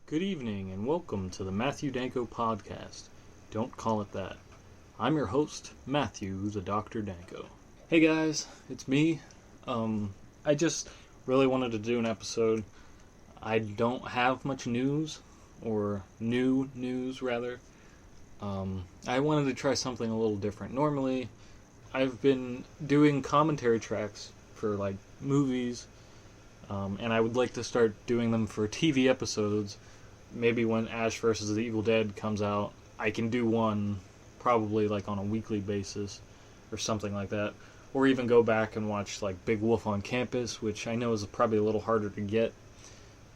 Good evening and welcome to the Matthew Danko Podcast. Don't call it that. I'm your host, Matthew the Dr. Danko. Hey guys, it's me. I just really wanted to do an episode. I don't have much news, or new news rather. I wanted to try something a little different. Normally, I've been doing commentary tracks for like movies, and I would like to start doing them for TV episodes. Maybe when Ash vs. the Evil Dead comes out, I can do one probably like on a weekly basis or something like that. Or even go back and watch like Big Wolf on Campus, which I know is probably a little harder to get.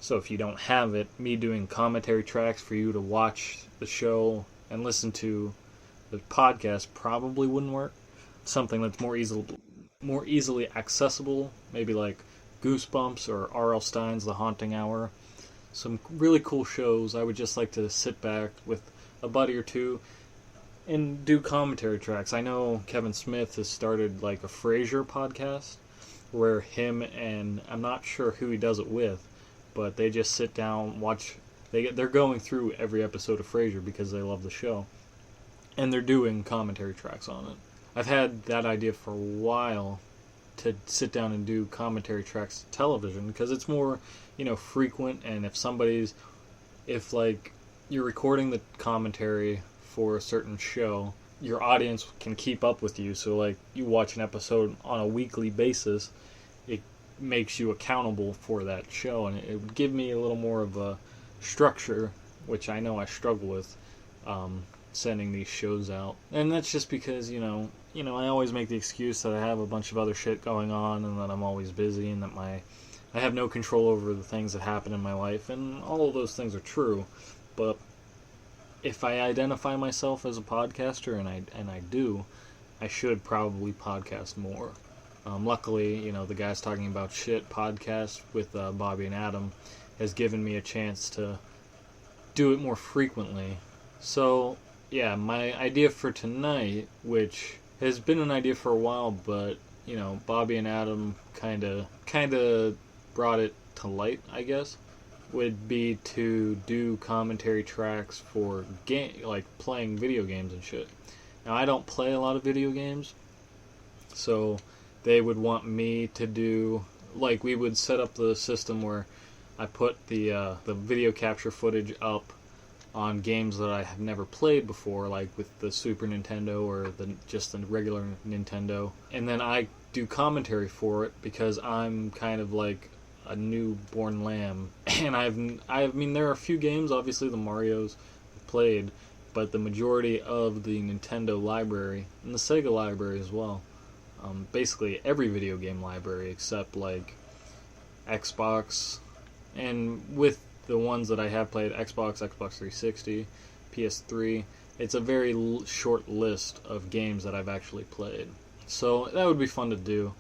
So if you don't have it, me doing commentary tracks for you to watch the show and listen to the podcast probably wouldn't work. Something that's more easily accessible, maybe like Goosebumps or R.L. Stine's The Haunting Hour. Some really cool shows. I would just like to sit back with a buddy or two and do commentary tracks. I know Kevin Smith has started like a Frasier podcast where him and I'm not sure who he does it with, but they just sit down, watch. They're going through every episode of Frasier because they love the show, and they're doing commentary tracks on it. I've had that idea for a while to sit down and do commentary tracks to television because it's more, frequent, and if like you're recording the commentary for a certain show, your audience can keep up with you. So like you watch an episode on a weekly basis, it makes you accountable for that show, and it would give me a little more of a structure, which I know I struggle with sending these shows out. And that's just because, I always make the excuse that I have a bunch of other shit going on and that I'm always busy and that I have no control over the things that happen in my life, and all of those things are true. But if I identify myself as a podcaster, and I do, I should probably podcast more. Luckily, the Guys Talking About Shit podcast with Bobby and Adam has given me a chance to do it more frequently. So, yeah, my idea for tonight, which has been an idea for a while, but, Bobby and Adam kind of brought it to light, I guess, would be to do commentary tracks for like playing video games and shit. Now, I don't play a lot of video games, so they would want me to do, like, we would set up the system where I put the video capture footage up on games that I have never played before, like with the Super Nintendo or just the regular Nintendo, and then I do commentary for it because I'm kind of like a newborn lamb. And I mean, there are a few games, obviously the Marios I've played, but the majority of the Nintendo library, and the Sega library as well, basically every video game library except like Xbox, and with the ones that I have played, Xbox 360, PS3, it's a very short list of games that I've actually played. So that would be fun to do.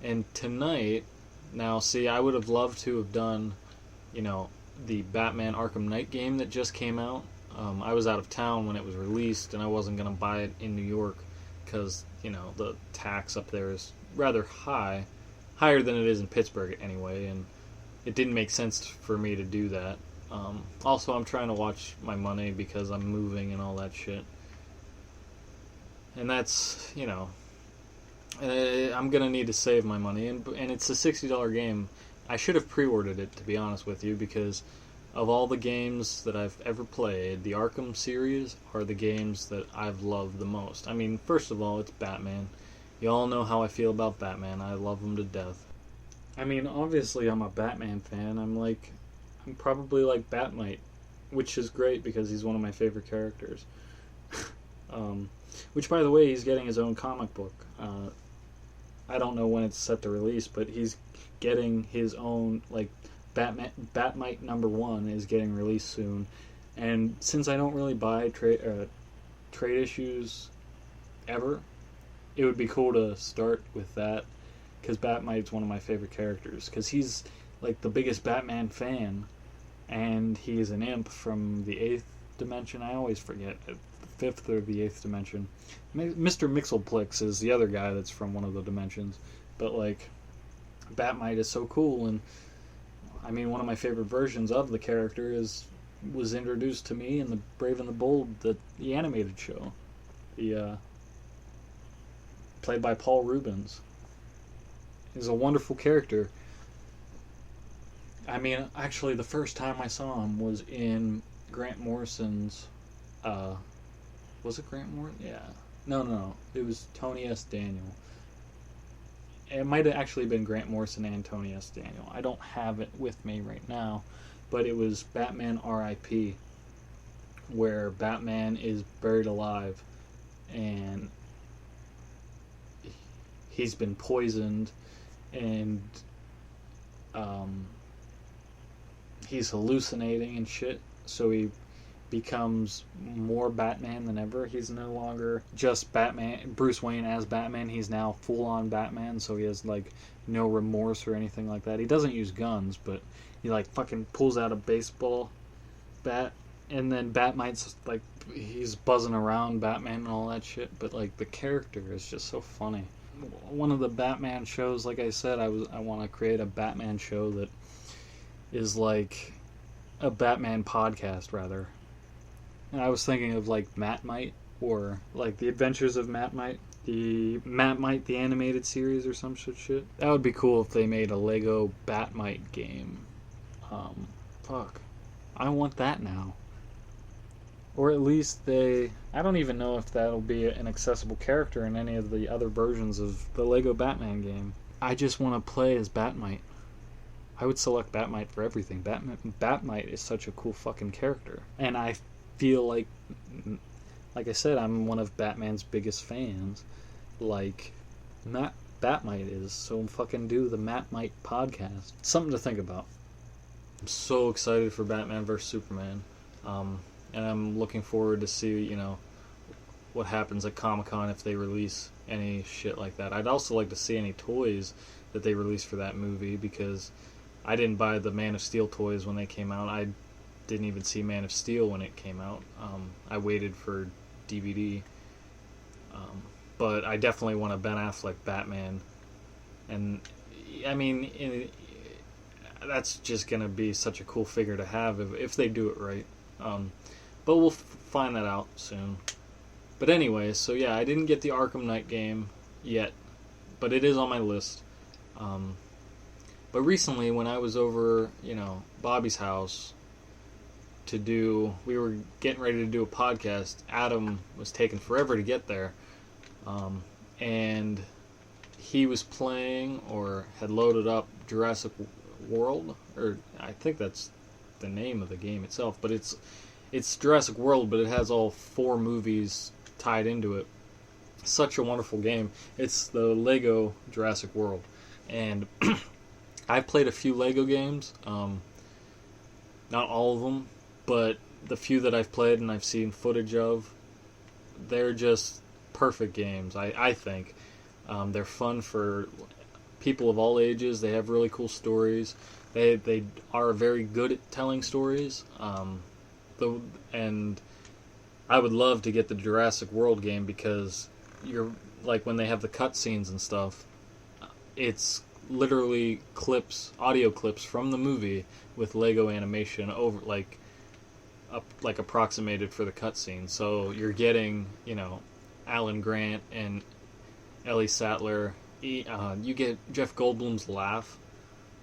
And tonight, now see, I would have loved to have done, the Batman Arkham Knight game that just came out. I was out of town when it was released, and I wasn't going to buy it in New York because, the tax up there is rather high, higher than it is in Pittsburgh anyway, and it didn't make sense for me to do that. Also, I'm trying to watch my money because I'm moving and all that shit. And that's, I'm going to need to save my money. And it's a $60 game. I should have pre-ordered it, to be honest with you, because of all the games that I've ever played, the Arkham series are the games that I've loved the most. I mean, first of all, it's Batman. You all know how I feel about Batman. I love him to death. I mean, obviously I'm a Batman fan. I'm probably like Matt-mite, which is great because he's one of my favorite characters. Which, by the way, he's getting his own comic book. I don't know when it's set to release, but he's getting his own, Bat-mite #1 is getting released soon. And since I don't really buy trade issues ever, it would be cool to start with that, because Bat-mite's one of my favorite characters, because he's like the biggest Batman fan, and he's an imp from the 8th dimension. I always forget, the 5th or the 8th dimension. Mr. Mixelplix is the other guy that's from one of the dimensions, but Bat-mite is so cool, and I mean, one of my favorite versions of the character was introduced to me in the Brave and the Bold, the animated show. Played by Paul Rubens. He's a wonderful character. I mean, actually, the first time I saw him was in Grant Morrison's. Was it Grant Morrison? Yeah. No. It was Tony S. Daniel. It might have actually been Grant Morrison and Tony S. Daniel. I don't have it with me right now, but it was Batman R.I.P., where Batman is buried alive, and he's been poisoned, and he's hallucinating and shit, so he becomes more Batman than ever. He's no longer just Batman, Bruce Wayne as Batman. He's now full-on Batman, so he has, like, no remorse or anything like that. He doesn't use guns, but he, like, fucking pulls out a baseball bat, and then Matt-mite's, like, he's buzzing around Batman and all that shit, but, like, the character is just so funny. One of the Batman shows, like I said, I want to create a Batman show that is like a Batman podcast, rather. And I was thinking of, like, Matt-mite, or, like, The Adventures of Matt-mite, the Matt-mite, the animated series, or some shit. That would be cool if they made a Lego Bat-mite game. Fuck. I want that now. Or at least I don't even know if that'll be an accessible character in any of the other versions of the Lego Batman game. I just want to play as Bat-mite. I would select Bat-mite for everything. Bat-mite is such a cool fucking character. And I feel like I said, I'm one of Batman's biggest fans. Like, Bat-mite is, so fucking do the Matt-mite podcast. Something to think about. I'm so excited for Batman vs. Superman. And I'm looking forward to see, what happens at Comic-Con if they release any shit like that. I'd also like to see any toys that they release for that movie, because I didn't buy the Man of Steel toys when they came out. I didn't even see Man of Steel when it came out. I waited for DVD. But I definitely want a Ben Affleck Batman. And, I mean, that's just going to be such a cool figure to have if they do it right. But we'll find that out soon. But anyway, so yeah, I didn't get the Arkham Knight game yet, but it is on my list. But recently, when I was over, Bobby's house we were getting ready to do a podcast. Adam was taking forever to get there. And he was playing, or had loaded up, Jurassic World, or I think that's the name of the game itself, but it's Jurassic World, but it has all 4 movies tied into it. Such a wonderful game. It's the Lego Jurassic World, and I've played a few Lego games, not all of them, but the few that I've played and I've seen footage of, they're just perfect games, I think. They're fun for people of all ages. They have really cool stories. They are very good at telling stories. And I would love to get the Jurassic World game, because you're like, when they have the cutscenes and stuff, it's literally audio clips from the movie with Lego animation over, like approximated for the cutscene. So you're getting, Alan Grant and Ellie Sattler. You get Jeff Goldblum's laugh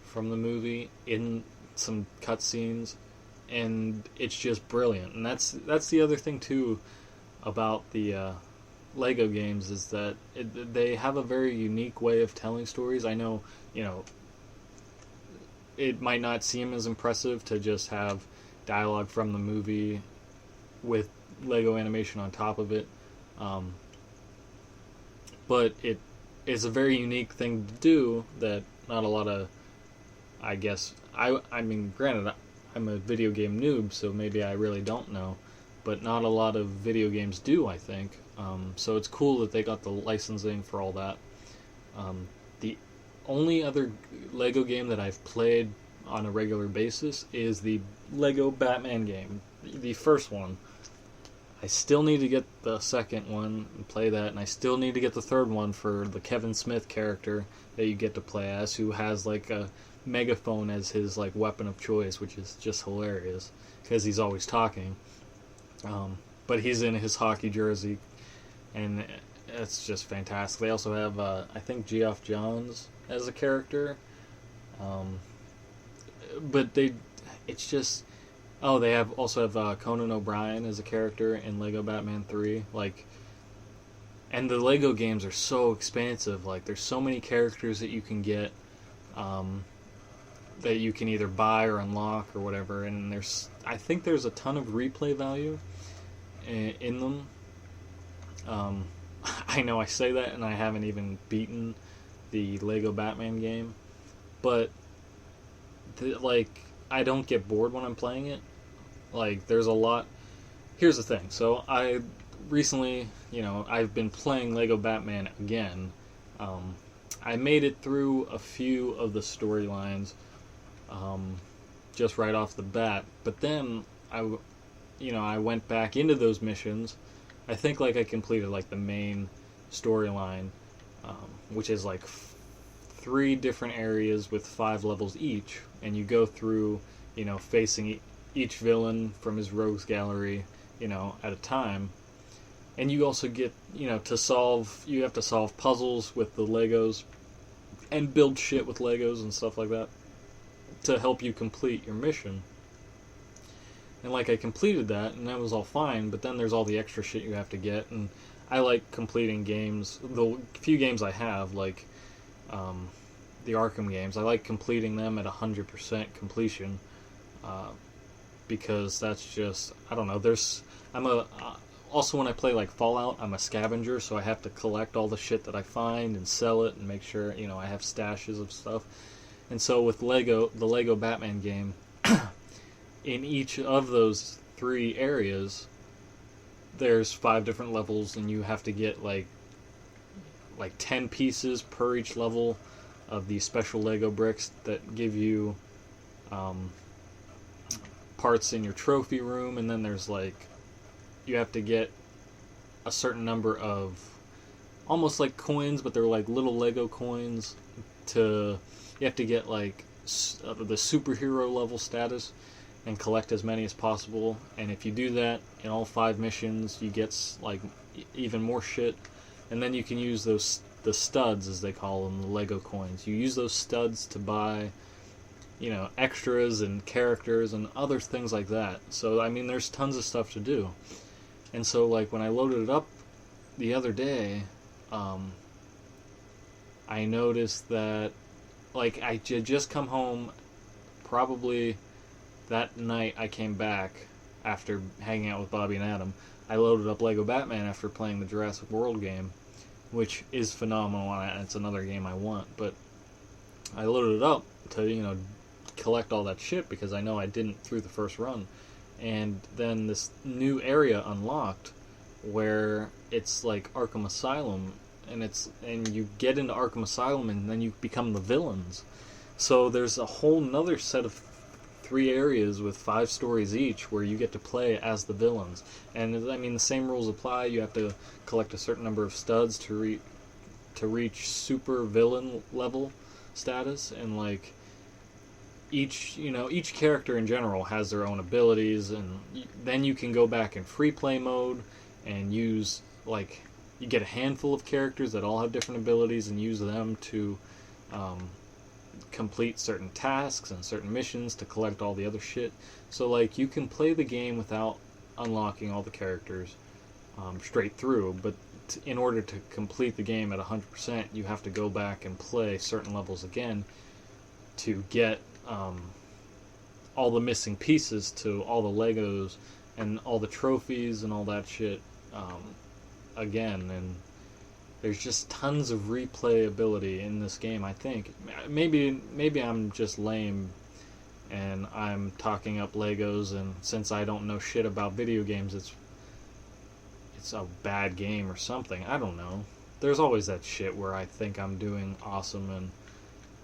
from the movie in some cutscenes, and it's just brilliant. And that's the other thing too about the Lego games, is that they have a very unique way of telling stories. I know, it might not seem as impressive to just have dialogue from the movie with Lego animation on top of it, but it is a very unique thing to do that not a lot of, I guess, I mean, granted, I'm a video game noob, so maybe I really don't know, but not a lot of video games do, I think. So it's cool that they got the licensing for all that. The only other Lego game that I've played on a regular basis is the Lego Batman game, the first one. I still need to get the second one and play that, and I still need to get the third one for the Kevin Smith character that you get to play as, who has like a megaphone as his like weapon of choice, which is just hilarious because he's always talking. But he's in his hockey jersey, and it's just fantastic. They also have, I think, Geoff Johns as a character. But it's just... Oh, they also have Conan O'Brien as a character in Lego Batman 3. Like, and the Lego games are so expansive. Like, there's so many characters that you can get, that you can either buy or unlock or whatever. And I think there's a ton of replay value in them. I know I say that, and I haven't even beaten the Lego Batman game, but I don't get bored when I'm playing it. Like, there's a lot. Here's the thing. So I recently, I've been playing Lego Batman again. I made it through a few of the storylines, just right off the bat. But then I went back into those missions. I think I completed the main storyline, which is 3 different areas with 5 levels each, and you go through, facing each villain from his rogues gallery, at a time. And you also get, you have to solve puzzles with the Legos and build shit with Legos and stuff like that to help you complete your mission. And I completed that, and that was all fine, but then there's all the extra shit you have to get, and I like completing games. The few games I have, the Arkham games, I like completing them at 100% completion, because that's just, I don't know, also when I play Fallout, I'm a scavenger, so I have to collect all the shit that I find and sell it and make sure, I have stashes of stuff. And so with the Lego Batman game, in each of those 3 areas, there's 5 different levels, and you have to get 10 pieces per each level of these special Lego bricks that give you parts in your trophy room, and then there's you have to get a certain number of almost coins, but they're little Lego coins. You have to get the superhero level status and collect as many as possible, and if you do that in all 5 missions, you get even more shit, and then you can use the studs, as they call them, the Lego coins. You use those studs to buy, extras and characters and other things like that. So there's tons of stuff to do, and so when I loaded it up the other day, I noticed that I had just come home, probably that night I came back after hanging out with Bobby and Adam. I loaded up Lego Batman after playing the Jurassic World game, which is phenomenal, and it's another game I want, but I loaded it up to, collect all that shit because I know I didn't through the first run. And then this new area unlocked where it's Arkham Asylum, and you get into Arkham Asylum and then you become the villains. So there's a whole nother set of 3 areas with 5 stories each where you get to play as the villains. And the same rules apply. You have to collect a certain number of studs to reach super villain level status, and each character in general has their own abilities, and then you can go back in free play mode and use you get a handful of characters that all have different abilities and use them to complete certain tasks and certain missions to collect all the other shit. So you can play the game without unlocking all the characters straight through, but in order to complete the game at 100%, you have to go back and play certain levels again to get all the missing pieces to all the Legos and all the trophies and all that shit again. And there's just tons of replayability in this game, I think. Maybe I'm just lame and I'm talking up Legos, and since I don't know shit about video games, it's a bad game or something. I don't know. There's always that shit where I think I'm doing awesome, and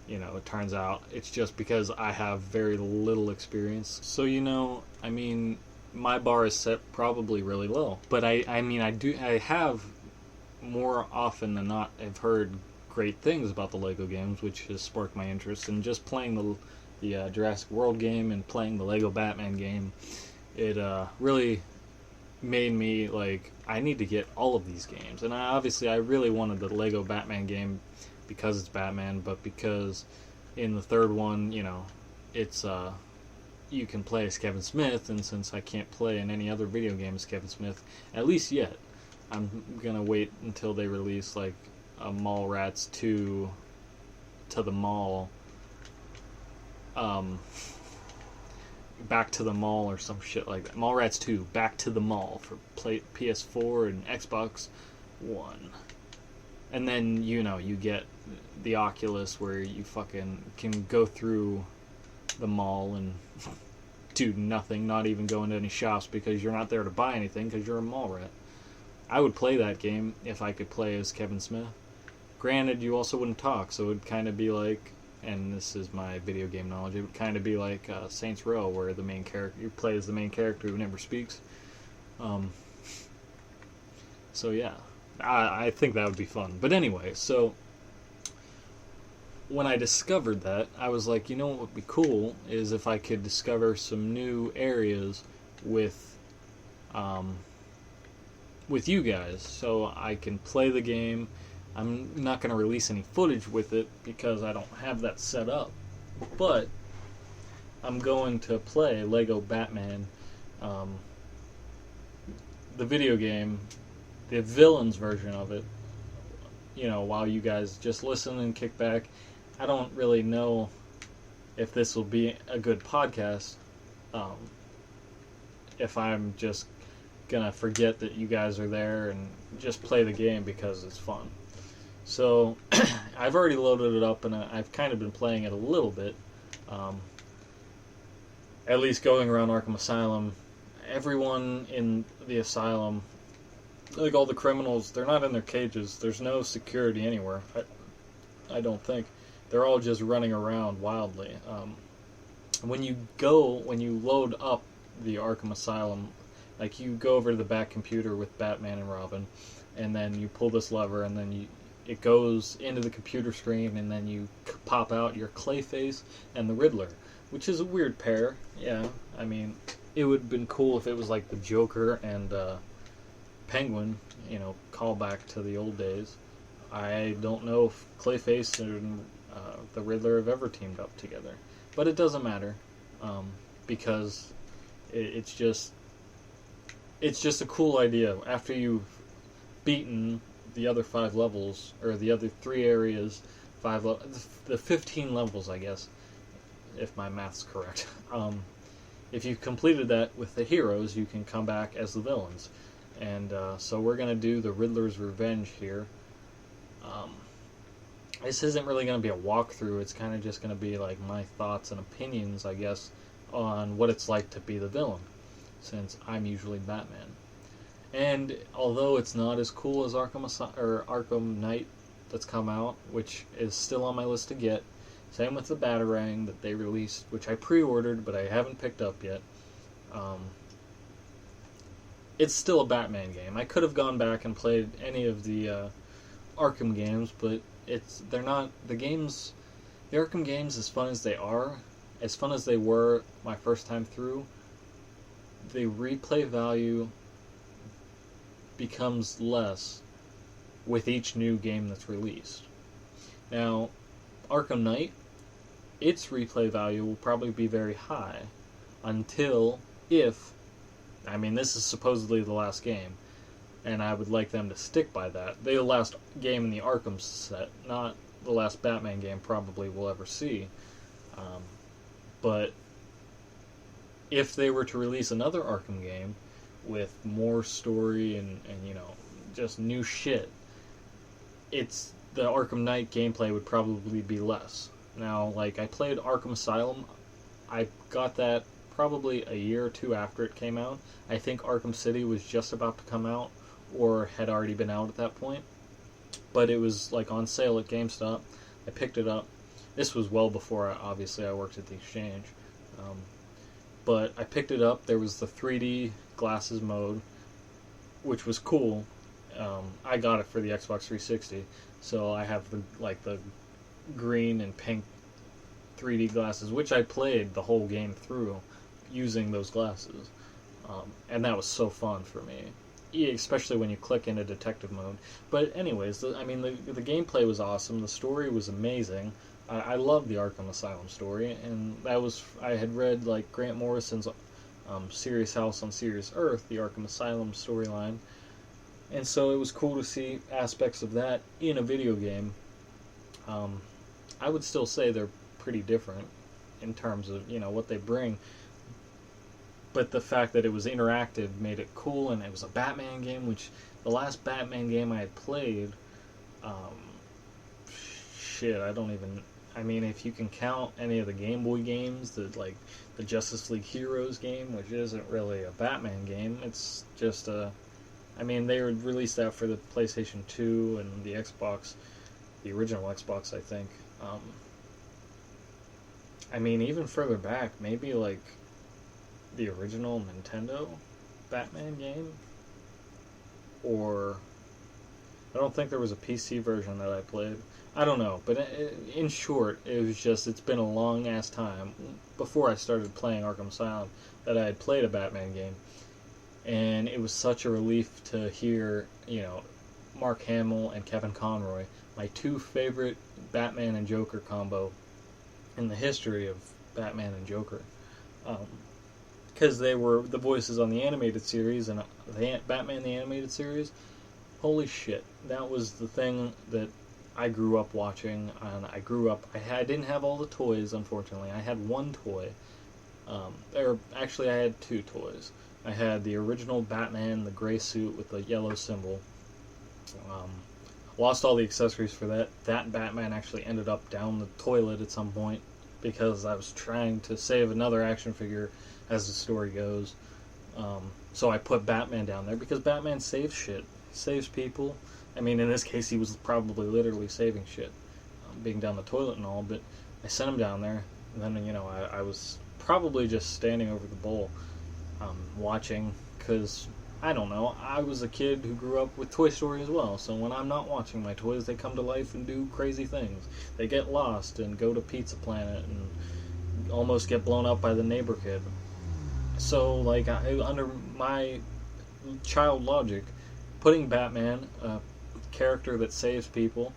it turns out it's just because I have very little experience. So my bar is set probably really low. But I have more often than not, I've heard great things about the Lego games, which has sparked my interest. And just playing the Jurassic World game and playing the Lego Batman game, it really made me like, I need to get all of these games. And I really wanted the Lego Batman game because it's Batman, but because in the third one, it's you can play as Kevin Smith, and since I can't play in any other video game as Kevin Smith, at least yet, I'm gonna wait until they release like a Mallrats 2 to the mall, back to the mall or some shit like that. Mallrats 2 Back to the Mall for PS4 and Xbox One. And then, you get the Oculus where you fucking can go through the mall and do nothing, not even go into any shops because you're not there to buy anything because you're a mall rat. I would play that game if I could play as Kevin Smith. Granted, you also wouldn't talk, so it would kind of be like, and this is my video game knowledge, it would kind of be like Saints Row, where the main character, you play as the main character who never speaks. So yeah, I think that would be fun. But anyway, so when I discovered that, I was like, what would be cool is if I could discover some new areas with you guys, so I can play the game. I'm not going to release any footage with it because I don't have that set up, but I'm going to play Lego Batman, the video game, the villains version of it, while you guys just listen and kick back. I don't really know if this will be a good podcast, if I'm just gonna forget that you guys are there and just play the game because it's fun. So I've already loaded it up and I've kind of been playing it a little bit, at least going around Arkham Asylum. Everyone in the asylum, like all the criminals, they're not in their cages. There's no security anywhere, I don't think. They're all just running around wildly. When you load up the Arkham Asylum, like you go over to the back computer with Batman and Robin, and then you pull this lever, and then it goes into the computer screen, and then you pop out your Clayface and the Riddler, which is a weird pair. Yeah, I mean, it would have been cool if it was like the Joker and Penguin, call back to the old days. I don't know if Clayface and the Riddler have ever teamed up together, but it doesn't matter, because it's just a cool idea. After you've beaten the other 5 levels, or the other 3 areas, the 15 levels, I guess, if my math's correct. If you've completed that with the heroes, you can come back as the villains. And so we're going to do the Riddler's Revenge here. This isn't really going to be a walkthrough, it's kind of just going to be like my thoughts and opinions, I guess, on what it's like to be the villain, since I'm usually Batman. And although it's not as cool as Arkham Knight that's come out, which is still on my list to get, same with the Batarang that they released, which I pre-ordered but I haven't picked up yet, it's still a Batman game. I could have gone back and played any of the Arkham games, but they're not the games. The Arkham games, as fun as they were my first time through, the replay value becomes less with each new game that's released. Now, Arkham Knight, its replay value will probably be very high until this is supposedly the last game, and I would like them to stick by that. The last game in the Arkham set, not the last Batman game probably we'll ever see. But if they were to release another Arkham game with more story and just new shit, the Arkham Knight gameplay would probably be less. Now, like, I played Arkham Asylum. I got that probably a year or 2 after it came out. I think Arkham City was just about to come out, or had already been out at that point. But it was like on sale at GameStop. I picked it up. This was well before, obviously, I worked at the Exchange. but I picked it up. There was the 3D glasses mode, which was cool. I got it for the Xbox 360, so I have the green and pink 3D glasses, which I played the whole game through using those glasses, and that was so fun for me, especially when you click into detective mode. But anyways, the gameplay was awesome. The story was amazing. I love the Arkham Asylum story, and I had read like Grant Morrison's Serious House on Serious Earth, the Arkham Asylum storyline, and so it was cool to see aspects of that in a video game. I would still say they're pretty different in terms of what they bring, but the fact that it was interactive made it cool, and it was a Batman game, which the last Batman game I had played, if you can count any of the Game Boy games, the Justice League Heroes game, which isn't really a Batman game, it's just they released that for the PlayStation 2 and the Xbox, the original Xbox, I think. Even further back, maybe like the original Nintendo Batman game, or I don't think there was a PC version that I played. I don't know, but in short, it's been a long ass time before I started playing Arkham Asylum that I had played a Batman game, and it was such a relief to hear, Mark Hamill and Kevin Conroy, my two favorite Batman and Joker combo in the history of Batman and Joker, because they were the voices on the animated series and Batman the Animated Series. Holy shit, that was the thing that I grew up watching, and I didn't have all the toys, unfortunately. I had one toy. I had two toys. I had the original Batman, the gray suit with the yellow symbol. Lost all the accessories for that. That Batman actually ended up down the toilet at some point because I was trying to save another action figure as the story goes. So I put Batman down there because Batman saves shit. He saves people. In this case, he was probably literally saving shit, being down the toilet and all, but I sent him down there, and then, I was probably just standing over the bowl, watching, because, I don't know, I was a kid who grew up with Toy Story as well, so when I'm not watching my toys, they come to life and do crazy things. They get lost and go to Pizza Planet and almost get blown up by the neighbor kid. So, under my child logic, putting Batman, a character that saves people,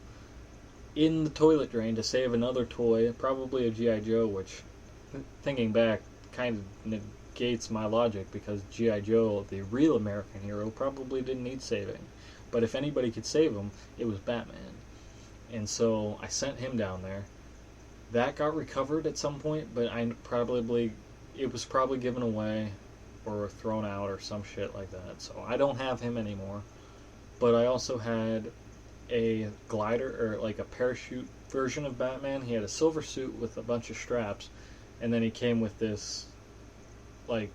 in the toilet drain to save another toy, probably a G.I. Joe, which, thinking back, kind of negates my logic, because G.I. Joe, the real American hero, probably didn't need saving. But if anybody could save him, it was Batman. And so I sent him down there. That got recovered at some point, but it was probably given away or thrown out or some shit like that. So I don't have him anymore. But I also had a glider, or a parachute version of Batman. He had a silver suit with a bunch of straps, and then he came with this, it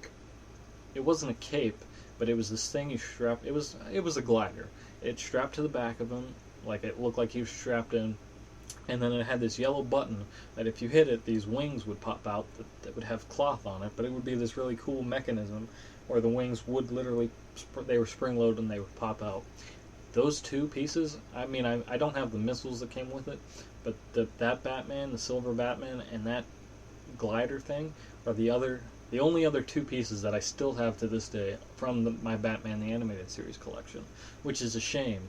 wasn't a cape, but it was this thing you strapped. It was a glider. It strapped to the back of him, it looked like he was strapped in, and then it had this yellow button that if you hit it, these wings would pop out that would have cloth on it, but it would be this really cool mechanism where the wings would literally, they were spring-loaded and they would pop out. Those two pieces, I don't have the missiles that came with it, but that Batman, the silver Batman, and that glider thing are the only other two pieces that I still have to this day from my Batman the Animated Series collection, which is a shame,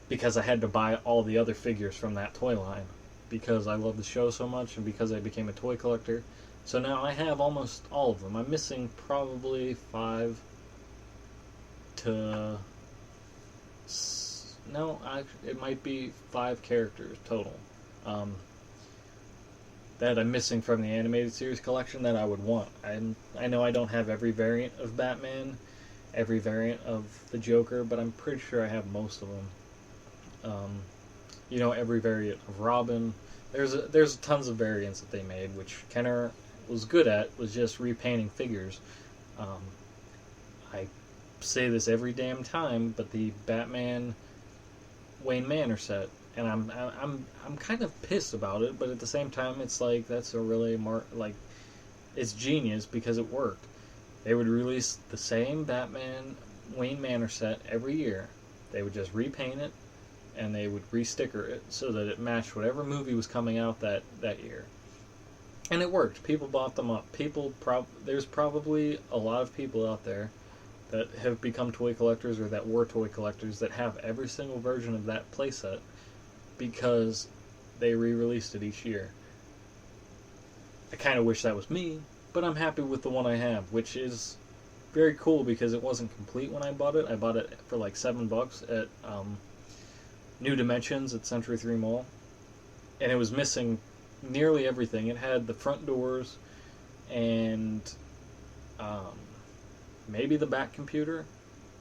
because I had to buy all the other figures from that toy line, because I love the show so much, and because I became a toy collector. So now I have almost all of them. I'm missing probably 5 to... No, it might be 5 characters total that I'm missing from the animated series collection that I would want. I know I don't have every variant of Batman, every variant of the Joker, but I'm pretty sure I have most of them. Every variant of Robin. There's tons of variants that they made, which Kenner was good at, was just repainting figures. I say this every damn time, but the Batman Wayne Manor set, and I'm kind of pissed about it, but at the same time, it's that's a really it's genius because it worked. They would release the same Batman Wayne Manor set every year. They would just repaint it, and they would re-sticker it so that it matched whatever movie was coming out that year. And it worked. People bought them up. There's probably a lot of people out there that have become toy collectors or that were toy collectors that have every single version of that playset because they re-released it each year. I kind of wish that was me, but I'm happy with the one I have, which is very cool because it wasn't complete when I bought it. I bought it for like $7 at New Dimensions at Century 3 Mall, and it was missing nearly everything. It had the front doors and maybe the back computer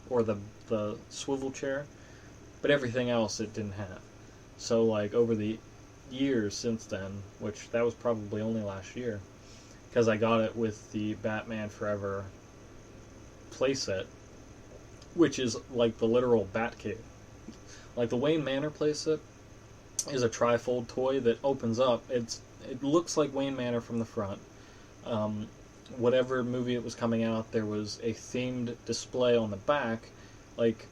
or the swivel chair, but everything else it didn't have. So like over the years since then, which that was probably only last year, because I got it with the Batman Forever playset, which is like the literal BatCave. Like the Wayne Manor playset is a trifold toy that opens up. It looks like Wayne Manor from the front. Whatever movie it was coming out, there was a themed display on the back. Like,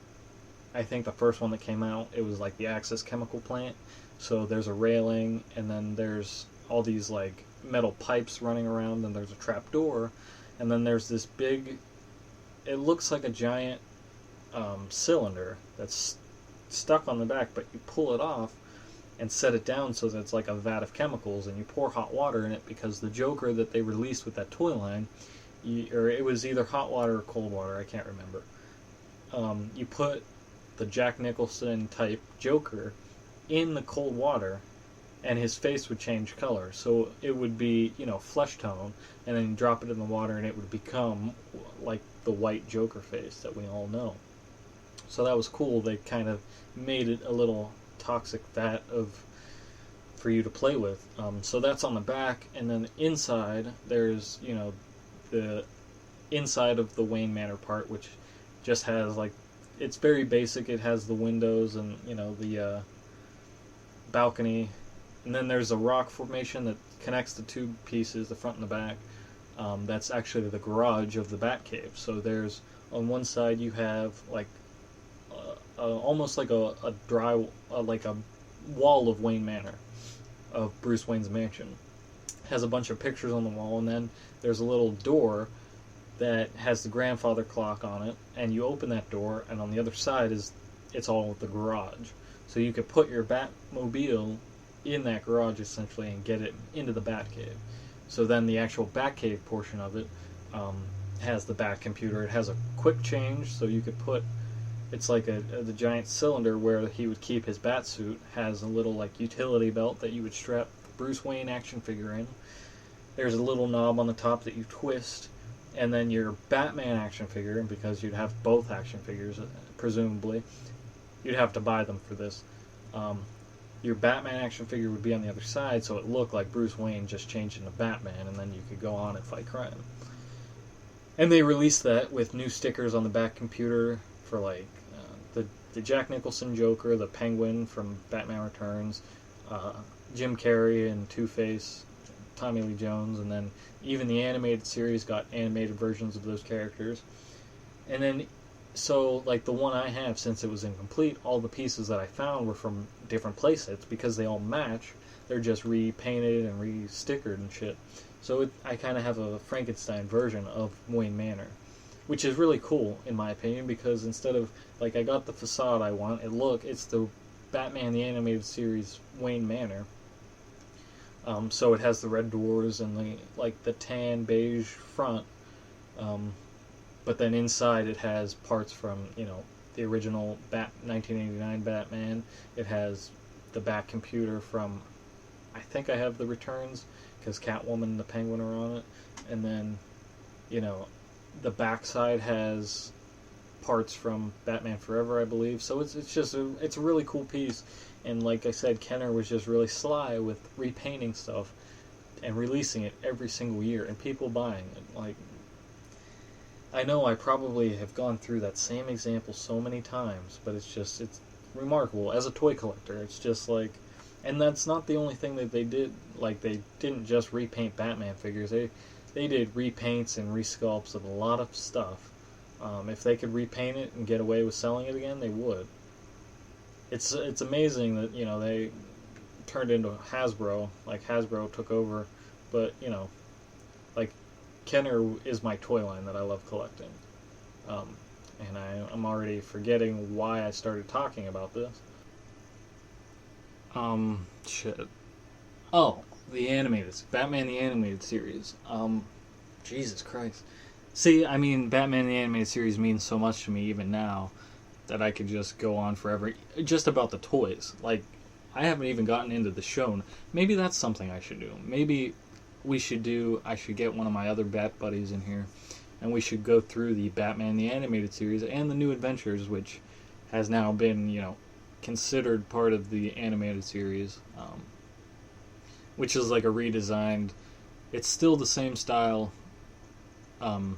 I think the first one that came out, it was like the Axis chemical plant. So there's a railing, and then there's all these like metal pipes running around, and there's a trap door, and then there's this big, it looks like a giant cylinder that's stuck on the back, but you pull it off and set it down so that it's like a vat of chemicals, and you pour hot water in it because the Joker that they released with that toy line, or it was either hot water or cold water, I can't remember. You put the Jack Nicholson type Joker in the cold water, and his face would change color. So it would be, flesh tone, and then you drop it in the water, and it would become like the white Joker face that we all know. So that was cool. They kind of made it a little toxic vat for you to play with. So that's on the back, and then inside there's the inside of the Wayne Manor part, which just has like, it's very basic. It has the windows and the balcony, and then there's a rock formation that connects the two pieces, the front and the back. That's actually the garage of the BatCave. So there's, on one side you have like almost like a wall of Wayne Manor, of Bruce Wayne's mansion. It has a bunch of pictures on the wall, and then there's a little door that has the grandfather clock on it, and you open that door, and on the other side it's all the garage. So you could put your Batmobile in that garage essentially and get it into the BatCave. So then the actual BatCave portion of it has the Bat computer. It has a quick change, so you could put, it's like the giant cylinder where he would keep his bat suit, has a little like utility belt that you would strap Bruce Wayne action figure in. There's a little knob on the top that you twist, and then your Batman action figure, and because you'd have both action figures, presumably, you'd have to buy them for this. Your Batman action figure would be on the other side, so it looked like Bruce Wayne just changed into Batman, and then you could go on and fight crime. And they released that with new stickers on the back computer for like the Jack Nicholson Joker, the Penguin from Batman Returns, Jim Carrey and Two-Face, Tommy Lee Jones, and then even the animated series got animated versions of those characters. And then, so like the one I have, since it was incomplete, all the pieces that I found were from different playsets because they all match. They're just repainted and re-stickered and shit. So I kind of have a Frankenstein version of Wayne Manor, which is really cool in my opinion, because instead of, like, I got the facade I want, it's the Batman the Animated Series Wayne Manor. So it has the red doors and the tan beige front, but then inside it has parts from the original 1989 Batman. It has the Bat computer from, I think I have the Returns, because Catwoman and the Penguin are on it, and then the backside has parts from Batman Forever, I believe. So it's a really cool piece. And like I said, Kenner was just really sly with repainting stuff and releasing it every single year, and people buying it. Like, I know I probably have gone through that same example so many times, but it's remarkable. As a toy collector, it's just like, and that's not the only thing that they did. Like, they didn't just repaint Batman figures. they did repaints and resculpts of a lot of stuff. If they could repaint it and get away with selling it again, they would. It's amazing that, they turned into Hasbro. Like, Hasbro took over, but, like, Kenner is my toy line that I love collecting. And I'm already forgetting why I started talking about this. Shit. Oh, the animated, Batman the Animated Series. Jesus Christ. See, I mean, Batman the Animated Series means so much to me even now that I could just go on forever, just about the toys. Like, I haven't even gotten into the show. Maybe that's something I should do. Maybe I should get one of my other Bat buddies in here, and we should go through the Batman the Animated Series and the New Adventures, which has now been, considered part of the animated series, which is like a redesigned. It's still the same style, the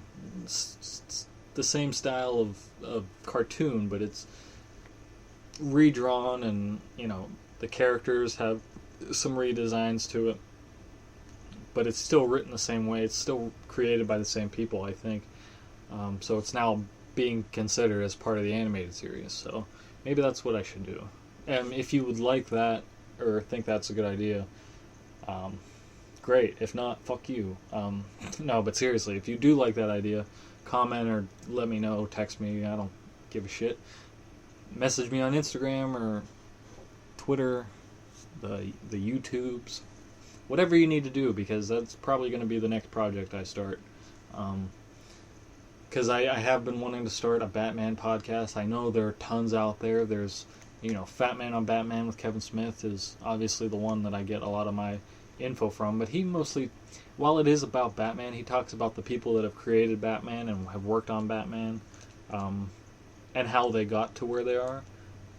same style of cartoon, but it's redrawn, and the characters have some redesigns to it, but it's still written the same way. It's still created by the same people, I think. So it's now being considered as part of the animated series. So maybe that's what I should do. And if you would like that, or think that's a good idea, great. If not, fuck you. No, but seriously, if you do like that idea, comment or let me know, text me, I don't give a shit. Message me on Instagram or Twitter, the YouTubes, whatever you need to do, because that's probably going to be the next project I start. Because I have been wanting to start a Batman podcast. I know there are tons out there. There's, Fat Man on Batman with Kevin Smith is obviously the one that I get a lot of my info from, but he mostly, while it is about Batman, he talks about the people that have created Batman and have worked on Batman, and how they got to where they are.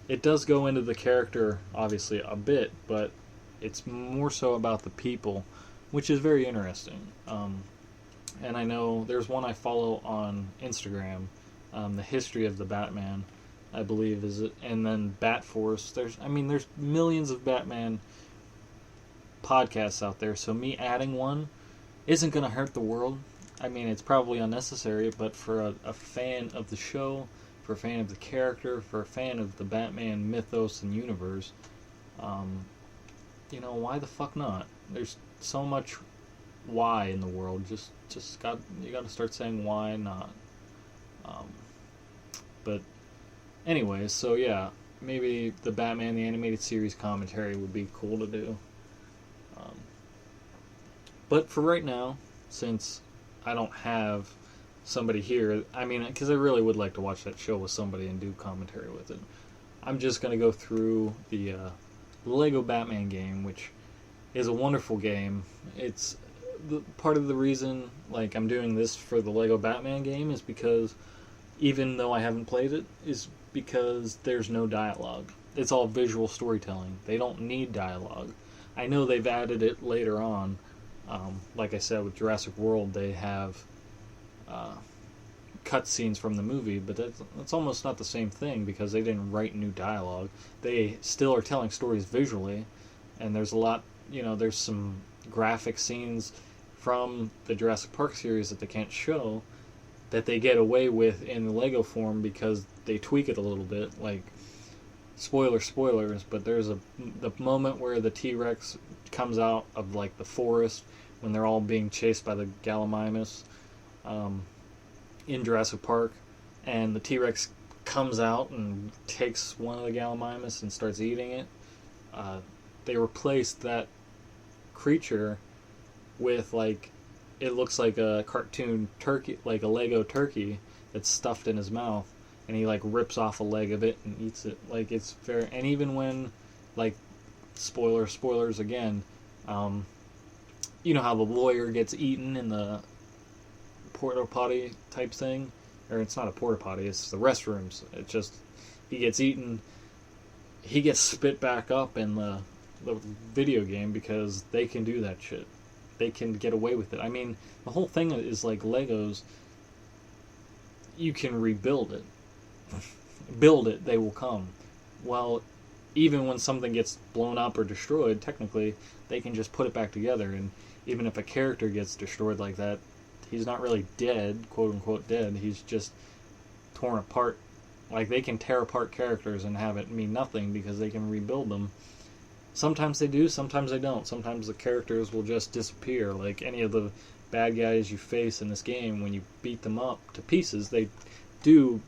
It does go into the character, obviously, a bit, but it's more so about the people, which is very interesting. And I know there's one I follow on Instagram, the history of the Batman, I believe, is it, and then Bat Force. There's millions of Batman podcasts out there, so me adding one isn't going to hurt the world. I mean, it's probably unnecessary, but for a fan of the show, for a fan of the character, for a fan of the Batman mythos and universe, why the fuck not? There's so much why in the world. You got to start saying why not. But anyways, so yeah, maybe the Batman the Animated Series commentary would be cool to do. But for right now, since I don't have somebody here, because I really would like to watch that show with somebody and do commentary with it, I'm just going to go through the Lego Batman game, which is a wonderful game. It's part of the reason I'm doing this for the Lego Batman game is because, even though I haven't played it, is because there's no dialogue. It's all visual storytelling. They don't need dialogue. I know they've added it later on. Like I said, with Jurassic World, they have cutscenes from the movie, but that's almost not the same thing because they didn't write new dialogue. They still are telling stories visually, and there's a lot, there's some graphic scenes from the Jurassic Park series that they can't show that they get away with in the Lego form because they tweak it a little bit. Like, spoilers, but there's the moment where the T-Rex comes out of the forest when they're all being chased by the Gallimimus in Jurassic Park, and the T-Rex comes out and takes one of the Gallimimus and starts eating it. They replaced that creature with it looks like a cartoon turkey, like a Lego turkey that's stuffed in his mouth, and he rips off a leg of it and eats it. It's fair. And even when spoilers again, you know how the lawyer gets eaten in the porta potty type thing, or it's not a porta potty, it's the restrooms. It just, he gets eaten, he gets spit back up in the video game because they can do that shit. They can get away with it. The whole thing is Legos, you can rebuild it. Build it, they will come. Well, even when something gets blown up or destroyed, technically, they can just put it back together, and even if a character gets destroyed like that, he's not really dead, quote unquote dead. He's just torn apart. Like, they can tear apart characters and have it mean nothing because they can rebuild them. Sometimes they do, sometimes they don't. Sometimes the characters will just disappear. Like any of the bad guys you face in this game, when you beat them up to pieces, they do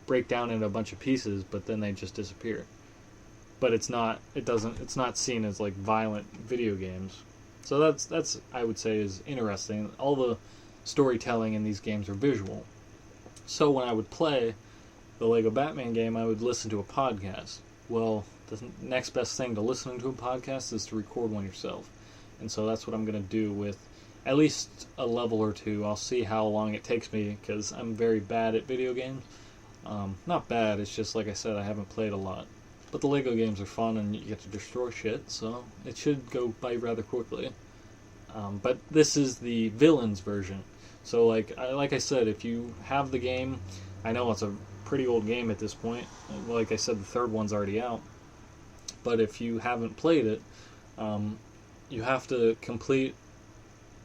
break down into a bunch of pieces, but then they just disappear. But it's not seen as like violent video games. So that's I would say is interesting. All the storytelling in these games are visual. So when I would play the Lego Batman game, I would listen to a podcast. Well, the next best thing to listening to a podcast is to record one yourself. And so that's what I'm going to do with at least a level or two. I'll see how long it takes me, because I'm very bad at video games. Not bad, it's just, like I said, I haven't played a lot. But the Lego games are fun, and you get to destroy shit, so it should go by rather quickly. But this is the villains version. So, like I said, if you have the game, I know it's a pretty old game at this point. Like I said, the third one's already out. But if you haven't played it, you have to complete,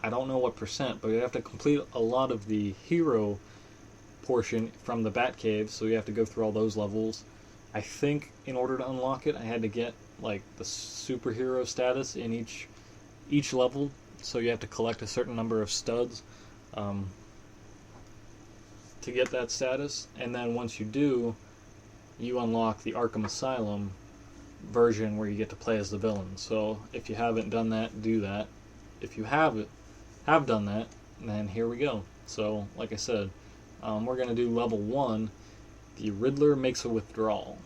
I don't know what percent, but you have to complete a lot of the hero portion from the BatCave, so you have to go through all those levels. I think in order to unlock it, I had to get like the superhero status in each level, so you have to collect a certain number of studs to get that status, and then once you do, you unlock the Arkham Asylum version where you get to play as the villain. So if you haven't done that, do that. If you have done that, then here we go. So like I said, we're going to do level 1, the Riddler makes a withdrawal,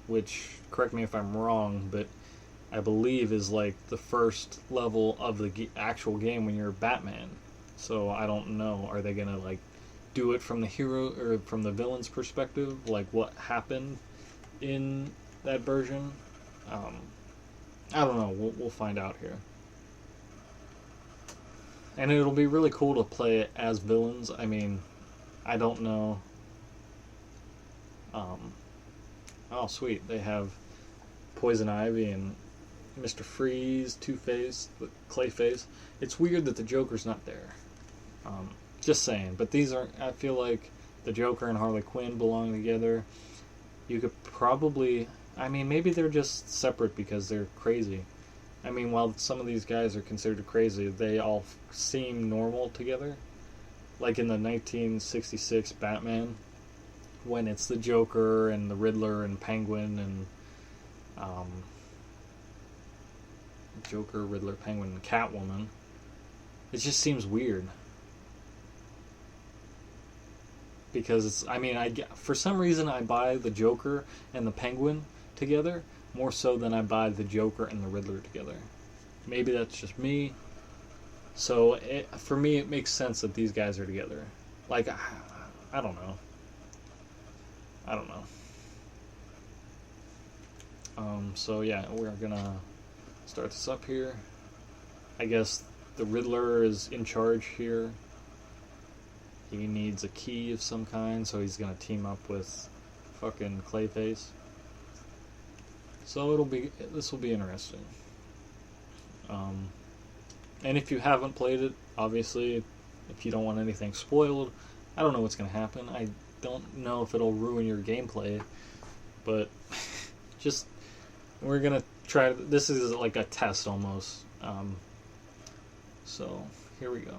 which, correct me if I'm wrong, but I believe is like the first level of the actual game when you're Batman. So I don't know, are they going to like do it from the hero or from the villain's perspective, like what happened in that version? I don't know, we'll find out here. And it'll be really cool to play it as villains. I mean, I don't know. Oh, sweet. They have Poison Ivy and Mr. Freeze, Two-Face, Clayface. It's weird that the Joker's not there. Just saying. But these are, I feel like the Joker and Harley Quinn belong together. You could probably, I mean, maybe they're just separate because they're crazy. I mean, while some of these guys are considered crazy, they all seem normal together. Like in the 1966 Batman, when it's the Joker and the Riddler and Penguin and Joker, Riddler, Penguin, and Catwoman. It just seems weird. Because it's, I mean, for some reason I buy the Joker and the Penguin together more so than I buy the Joker and the Riddler together. Maybe that's just me. So, for me, it makes sense that these guys are together. Like, I don't know. So, yeah, we're gonna start this up here. I guess the Riddler is in charge here. He needs a key of some kind, so he's gonna team up with fucking Clayface. So this will be interesting. And if you haven't played it, obviously, if you don't want anything spoiled, I don't know what's going to happen. I don't know if it'll ruin your gameplay, but just, we're going to try, this is like a test almost. So, here we go.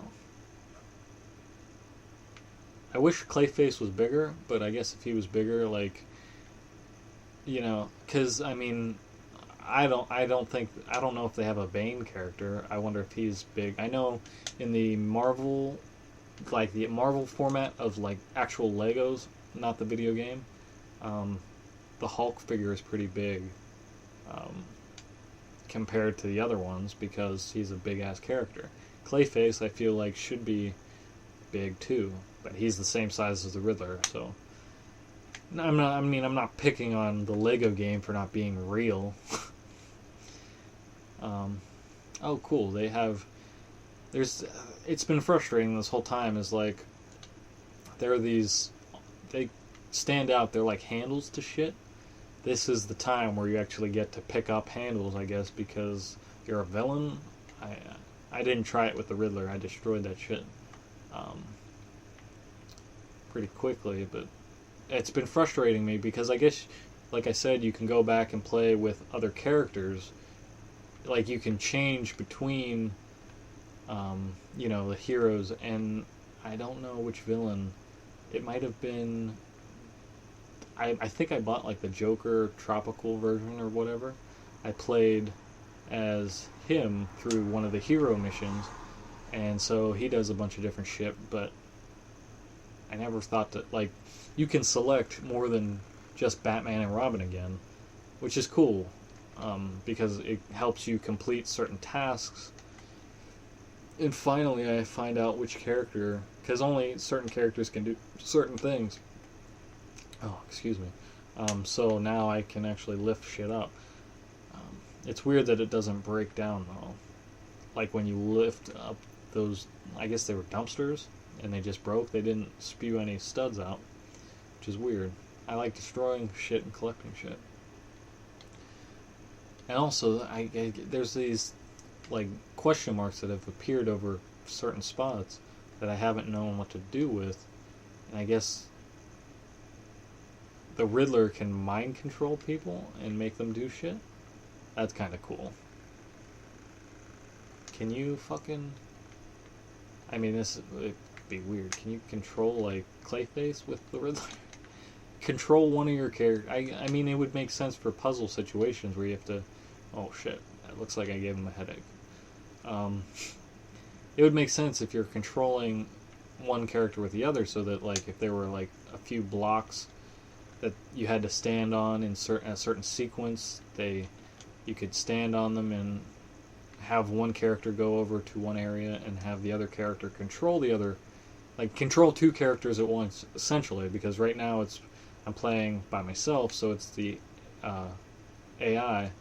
I wish Clayface was bigger, but I guess if he was bigger, like, you know, because, I mean, I don't know if they have a Bane character. I wonder if he's big. I know in the Marvel, like the Marvel format of like actual Legos, not the video game, the Hulk figure is pretty big compared to the other ones because he's a big ass character. Clayface, I feel like, should be big too, but he's the same size as the Riddler, so. I'm not picking on the Lego game for not being real. Oh, cool. It's been frustrating this whole time, is like, they stand out, they're like handles to shit. This is the time where you actually get to pick up handles, I guess, because you're a villain. I didn't try it with the Riddler. I destroyed that shit pretty quickly, but it's been frustrating me because I guess, like I said, you can go back and play with other characters. Like, you can change between, the heroes, and I don't know which villain. It might have been... I think I bought, like, the Joker tropical version or whatever. I played as him through one of the hero missions, and so he does a bunch of different shit, but I never thought that, like, you can select more than just Batman and Robin again, which is cool, because it helps you complete certain tasks. And finally I find out which character, because only certain characters can do certain things. Oh, excuse me. So now I can actually lift shit up. It's weird that it doesn't break down, though. Like, when you lift up those, I guess they were dumpsters, and they just broke. They didn't spew any studs out, which is weird. I like destroying shit and collecting shit. And also, there's these, like, question marks that have appeared over certain spots that I haven't known what to do with. And I guess the Riddler can mind control people and make them do shit. That's kind of cool. Can you fucking... I mean, it could be weird. Can you control, like, Clayface with the Riddler? Control one of your characters. I mean, it would make sense for puzzle situations where you have to... Oh, shit. It looks like I gave him a headache. It would make sense if you're controlling one character with the other, so that, like, if there were, like, a few blocks that you had to stand on in a certain sequence, you could stand on them and have one character go over to one area and have the other character control the other, like, control two characters at once, essentially, because right now I'm playing by myself, so it's the AI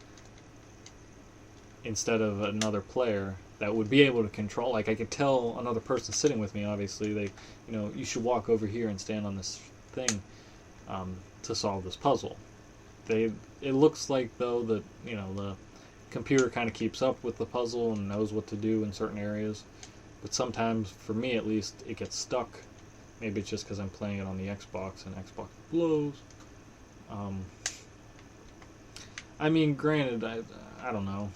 instead of another player that would be able to control. Like, I could tell another person sitting with me, obviously, you should walk over here and stand on this thing to solve this puzzle. It looks like, though, that, the computer kind of keeps up with the puzzle and knows what to do in certain areas. But sometimes, for me at least, it gets stuck. Maybe it's just because I'm playing it on the Xbox, and Xbox blows. I mean, granted, I don't know.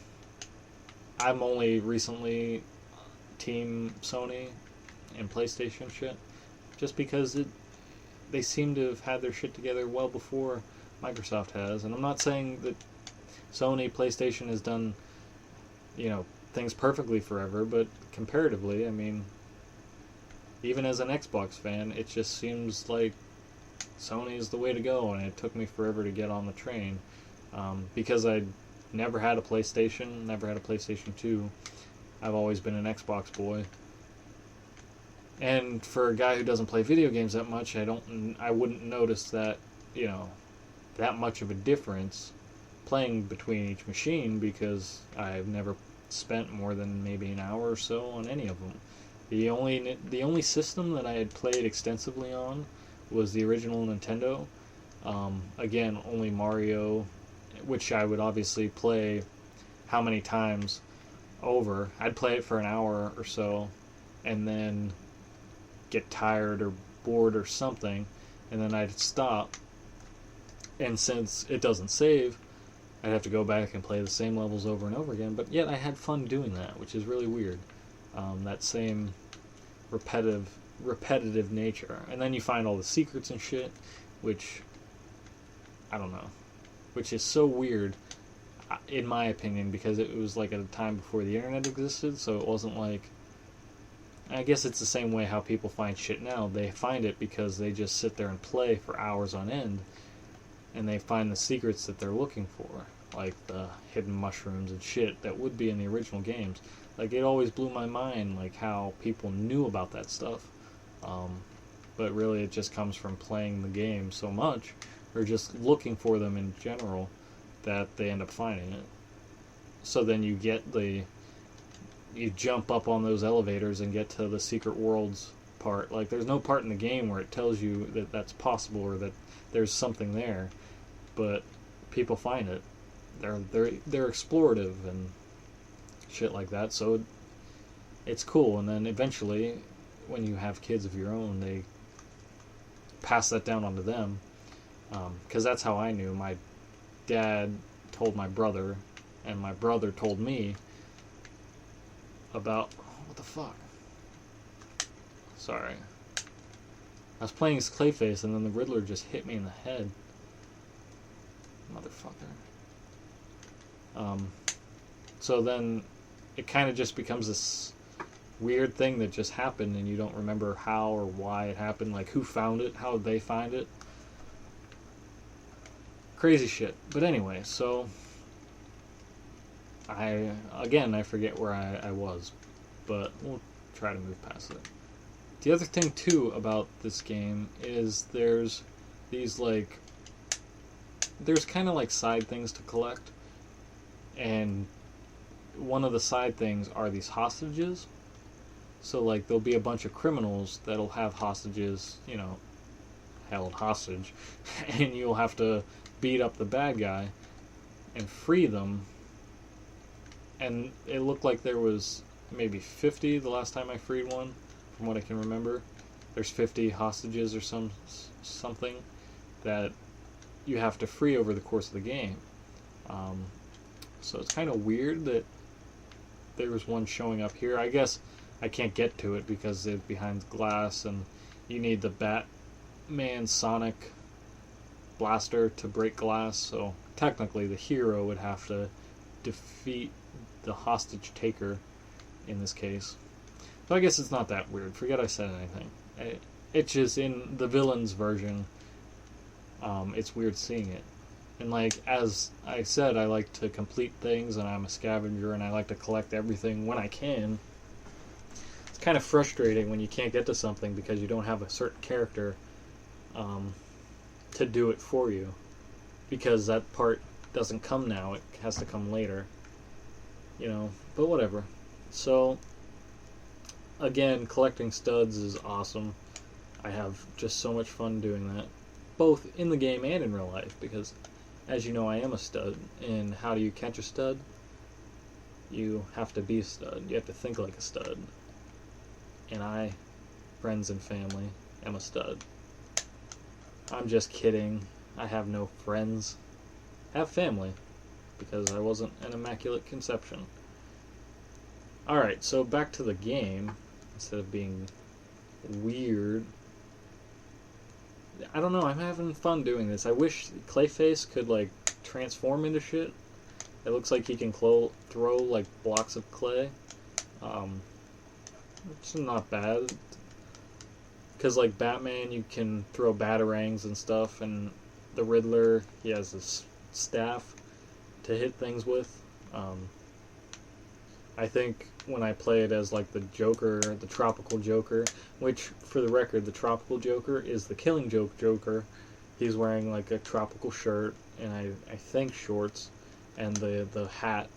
I'm only recently Team Sony and PlayStation shit, just because they seem to have had their shit together well before Microsoft has. And I'm not saying that Sony, PlayStation has done, things perfectly forever, but comparatively, I mean, even as an Xbox fan, it just seems like Sony is the way to go, and it took me forever to get on the train, because I never had a PlayStation, never had a PlayStation 2. I've always been an Xbox boy. And for a guy who doesn't play video games that much, I wouldn't notice that, that much of a difference playing between each machine, because I've never spent more than maybe an hour or so on any of them. The only system that I had played extensively on was the original Nintendo. Again, only Mario, which I would obviously play how many times over. I'd play it for an hour or so, and then get tired or bored or something, and then I'd stop. And since it doesn't save, I'd have to go back and play the same levels over and over again, but yet I had fun doing that, which is really weird. That same repetitive nature. And then you find all the secrets and shit, which, I don't know, which is so weird, in my opinion, because it was like at a time before the internet existed, so it wasn't like, I guess it's the same way how people find shit now. They find it because they just sit there and play for hours on end, and they find the secrets that they're looking for, like the hidden mushrooms and shit that would be in the original games. Like, it always blew my mind, like, how people knew about that stuff. But really it just comes from playing the game so much, or just looking for them in general, that they end up finding it. So then you jump up on those elevators and get to the secret worlds part. Like, there's no part in the game where it tells you that that's possible or that there's something there, but people find it. They're explorative and shit like that. So it's cool. And then eventually, when you have kids of your own, they pass that down onto them. Because that's how I knew. My dad told my brother, and my brother told me about... What the fuck? Sorry. I was playing as Clayface, and then the Riddler just hit me in the head. Motherfucker. So then it kind of just becomes this weird thing that just happened, and you don't remember how or why it happened, like who found it, how did they find it. Crazy shit. But anyway, so I forget where I was, but we'll try to move past it. The other thing too about this game is there's kind of like side things to collect, and one of the side things are these hostages. So like there'll be a bunch of criminals that'll have hostages, held hostage, and you'll have to beat up the bad guy and free them. And it looked like there was maybe 50 the last time I freed one, from what I can remember. There's 50 hostages or something that you have to free over the course of the game. So it's kind of weird that there was one showing up here. I guess I can't get to it because it's behind glass, and you need the Batman Sonic blaster to break glass, so technically the hero would have to defeat the hostage taker in this case. So I guess it's not that weird. Forget I said anything. It's just in the villain's version, it's weird seeing it. And like, as I said, I like to complete things, and I'm a scavenger, and I like to collect everything when I can. It's kind of frustrating when you can't get to something because you don't have a certain character to do it for you, because that part doesn't come now, it has to come later. But whatever. So, again, collecting studs is awesome. I have just so much fun doing that, both in the game and in real life, because as you know, I am a stud. And how do you catch a stud? You have to be a stud. You have to think like a stud. And I, friends and family, am a stud. I'm just kidding. I have no friends. I have family, because I wasn't an immaculate conception. Alright, so back to the game. Instead of being weird, I don't know, I'm having fun doing this. I wish Clayface could, like, transform into shit. It looks like he can throw, like, blocks of clay. It's not bad. Because, like, Batman, you can throw batarangs and stuff, and the Riddler, he has this staff to hit things with. I think when I play it as, like, the Joker, the Tropical Joker, which, for the record, the Tropical Joker is the Killing Joke Joker. He's wearing, like, a tropical shirt, and I think shorts, and the hat.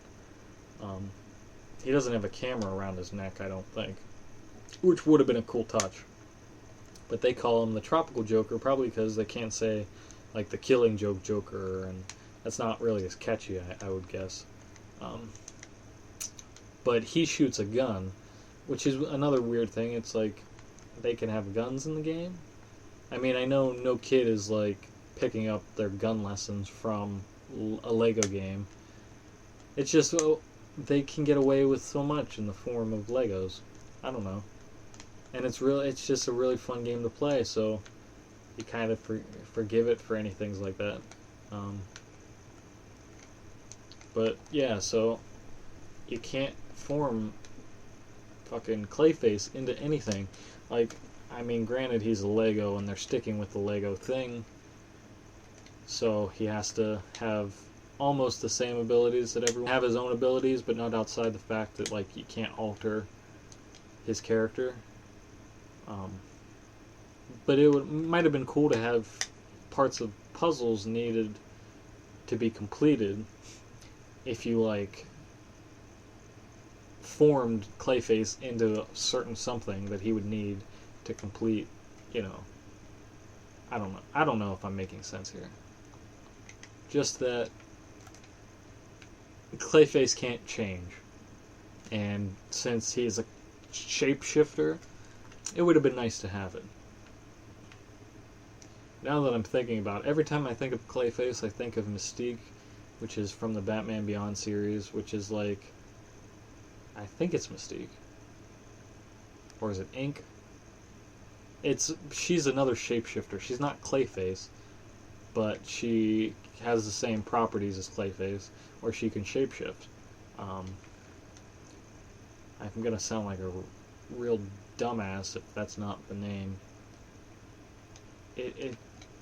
He doesn't have a camera around his neck, I don't think, which would have been a cool touch. But they call him the Tropical Joker, probably because they can't say, like, the Killing Joke Joker, and that's not really as catchy, I would guess. But he shoots a gun, which is another weird thing. It's like, they can have guns in the game? I mean, I know no kid is, like, picking up their gun lessons from a Lego game. It's just, they can get away with so much in the form of Legos. I don't know. And it's just a really fun game to play, so you kind of forgive it for anything like that. But, yeah, so you can't form fucking Clayface into anything. Like, I mean, granted, he's a Lego, and they're sticking with the Lego thing, so he has to have almost the same abilities that everyone have, his own abilities, but not outside the fact that, like, you can't alter his character. But it might have been cool to have parts of puzzles needed to be completed if you, like, formed Clayface into a certain something that he would need to complete, I don't know if I'm making sense here. Just that Clayface can't change. And since he's a shapeshifter, it would have been nice to have it. Now that I'm thinking about it, every time I think of Clayface, I think of Mystique, which is from the Batman Beyond series, which is like, I think it's Mystique. Or is it Ink? She's another shapeshifter. She's not Clayface, but she has the same properties as Clayface, or she can shapeshift. I'm gonna sound like a real dumbass if that's not the name.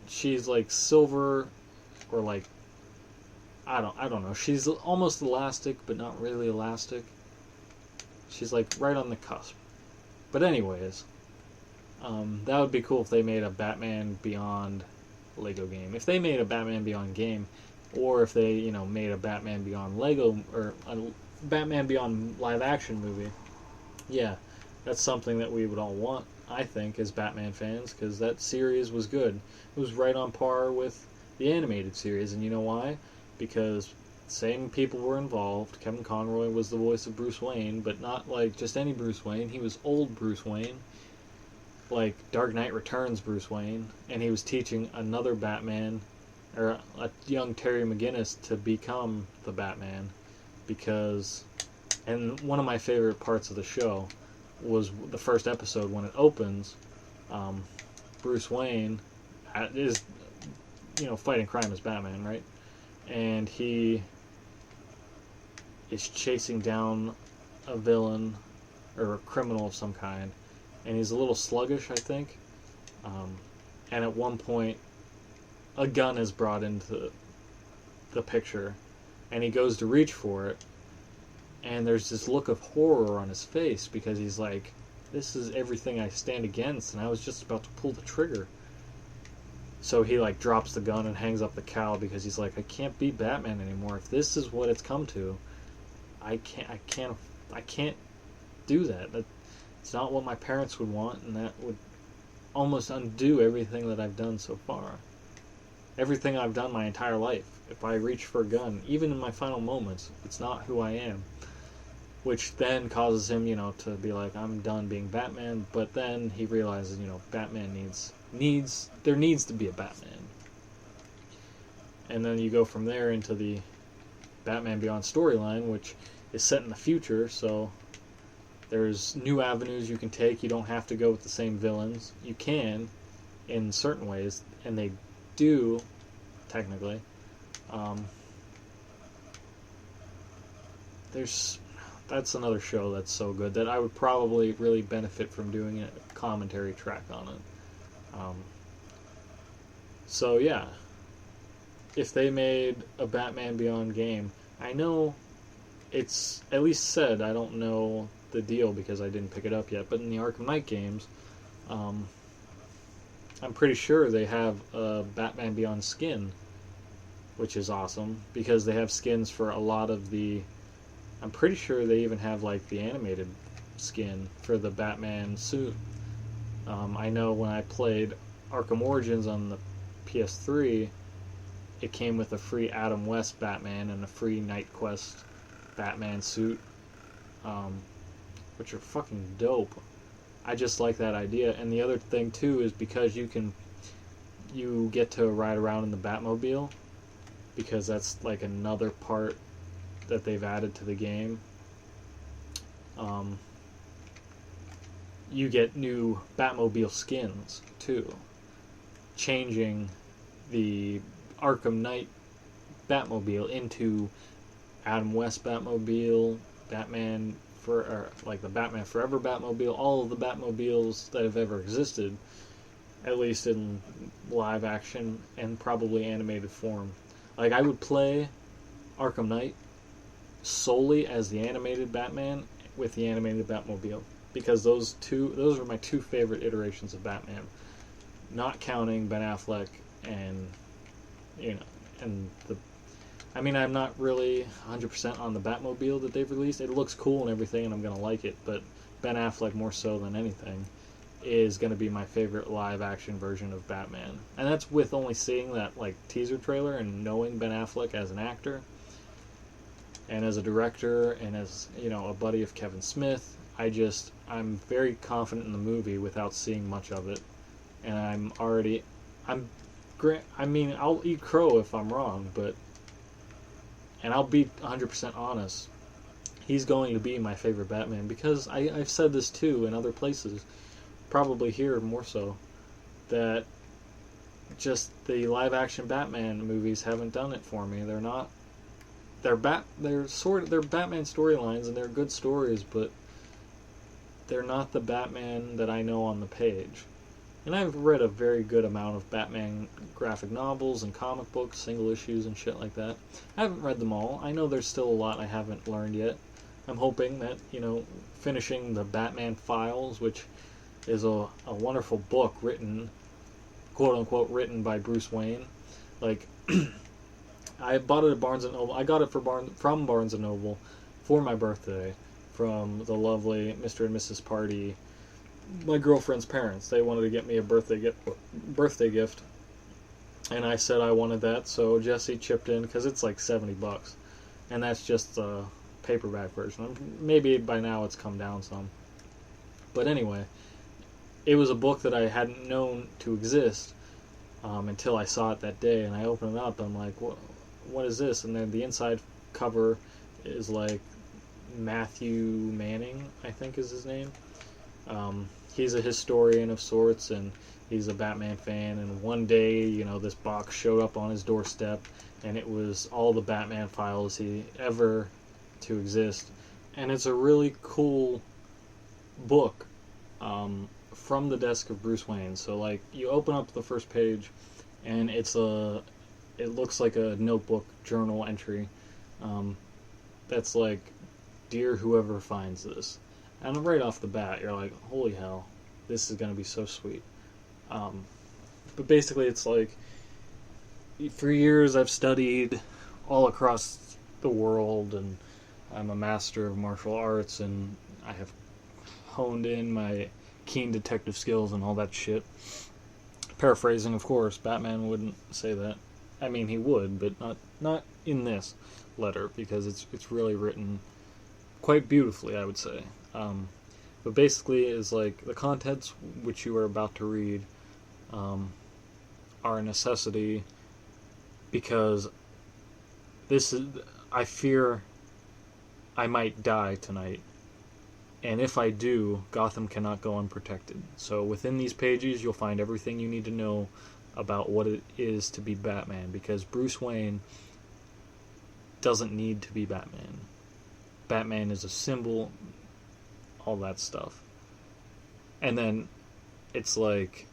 She's like silver, or like, I don't know. She's almost elastic, but not really elastic. She's like right on the cusp. But anyways, that would be cool if they made a Batman Beyond Lego game. If they made a Batman Beyond game, or if they, made a Batman Beyond Lego, or a Batman Beyond live action movie, yeah, that's something that we would all want, I think, as Batman fans, because that series was good. It was right on par with the animated series, and you know why? Because same people were involved. Kevin Conroy was the voice of Bruce Wayne, but not like just any Bruce Wayne. He was old Bruce Wayne, like Dark Knight Returns Bruce Wayne, and he was teaching another Batman, or a young Terry McGinnis, to become the Batman, because, and one of my favorite parts of the show was the first episode when it opens. Bruce Wayne is, fighting crime as Batman, right? And he is chasing down a villain or a criminal of some kind, and he's a little sluggish, I think. And at one point, a gun is brought into the picture, and he goes to reach for it, and there's this look of horror on his face, because he's like, this is everything I stand against, and I was just about to pull the trigger. So he like drops the gun and hangs up the cowl, because he's like, I can't be Batman anymore. If this is what it's come to, I can't do that. It's not what my parents would want, and that would almost undo everything that I've done so far. Everything I've done my entire life. If I reach for a gun, even in my final moments, it's not who I am. Which then causes him, to be like, I'm done being Batman, but then he realizes, Batman there needs to be a Batman. And then you go from there into the Batman Beyond storyline, which is set in the future, so there's new avenues you can take. You don't have to go with the same villains. You can, in certain ways, and they do, technically. That's another show that's so good that I would probably really benefit from doing a commentary track on it. So yeah, if they made a Batman Beyond game, I know it's at least said, I don't know the deal because I didn't pick it up yet, but in the Arkham Knight games, I'm pretty sure they have a Batman Beyond skin, which is awesome, because they have skins for a lot of the, I'm pretty sure they even have like the animated skin for the Batman suit. I know when I played Arkham Origins on the PS3, it came with a free Adam West Batman and a free Night Quest Batman suit, which are fucking dope. I just like that idea. And the other thing too is because you get to ride around in the Batmobile, because that's like another part that they've added to the game. You get new Batmobile skins too, changing the Arkham Knight Batmobile into Adam West Batmobile, Batman like the Batman Forever Batmobile, all of the Batmobiles that have ever existed, at least in live action and probably animated form. Like, I would play Arkham Knight solely as the animated Batman with the animated Batmobile, because those are my two favorite iterations of Batman, not counting Ben Affleck and I'm not really 100% on the Batmobile that they've released. It looks cool and everything, and I'm gonna like it, but Ben Affleck, more so than anything, is gonna be my favorite live action version of Batman. And that's with only seeing that like teaser trailer and knowing Ben Affleck as an actor and as a director and as, a buddy of Kevin Smith. I'm very confident in the movie without seeing much of it, and I'll eat crow if I'm wrong, and I'll be 100% honest. He's going to be my favorite Batman because I've said this too in other places, probably here more so, that just the live action Batman movies haven't done it for me. They're not. They're Batman storylines and they're good stories, but they're not the Batman that I know on the page. And I've read a very good amount of Batman graphic novels and comic books, single issues and shit like that. I haven't read them all. I know there's still a lot I haven't learned yet. I'm hoping that, finishing the Batman Files, which is a wonderful book written, quote unquote, written by Bruce Wayne. Like, I bought it at Barnes & Noble. I got it from Barnes & Noble for my birthday from the lovely Mr. and Mrs. Party, my girlfriend's parents. They wanted to get me a birthday gift, and I said I wanted that, so Jesse chipped in because it's like $70, and that's just the paperback version. Maybe by now it's come down some, but anyway, it was a book that I hadn't known to exist until I saw it that day, and I opened it up and I'm like, what is this? And then the inside cover is like Matthew Manning, I think is his name. He's a historian of sorts, and he's a Batman fan, and one day, this box showed up on his doorstep, and it was all the Batman files he ever to exist, and it's a really cool book from the desk of Bruce Wayne. So, like, you open up the first page, and it looks like a notebook journal entry that's like, "Dear whoever finds this." And right off the bat, you're like, holy hell, this is going to be so sweet. But basically, it's like, for years I've studied all across the world, and I'm a master of martial arts, and I have honed in my keen detective skills and all that shit. Paraphrasing, of course, Batman wouldn't say that. I mean, he would, but not in this letter, because it's really written quite beautifully, I would say. But basically, is like the contents which you are about to read are a necessity, because I fear I might die tonight, and if I do, Gotham cannot go unprotected. So within these pages, you'll find everything you need to know about what it is to be Batman, because Bruce Wayne doesn't need to be Batman. Batman is a symbol, all that stuff. And then it's like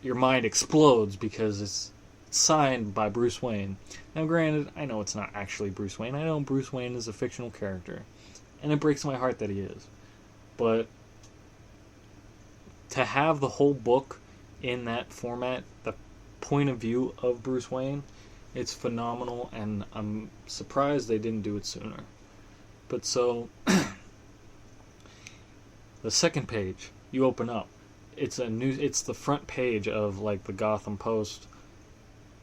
your mind explodes because it's signed by Bruce Wayne. Now granted, I know it's not actually Bruce Wayne. I know Bruce Wayne is a fictional character, and it breaks my heart that he is. But to have the whole book in that format, the point of view of Bruce Wayne, it's phenomenal, and I'm surprised they didn't do it sooner. But so, the second page, you open up. It's the front page of like the Gotham Post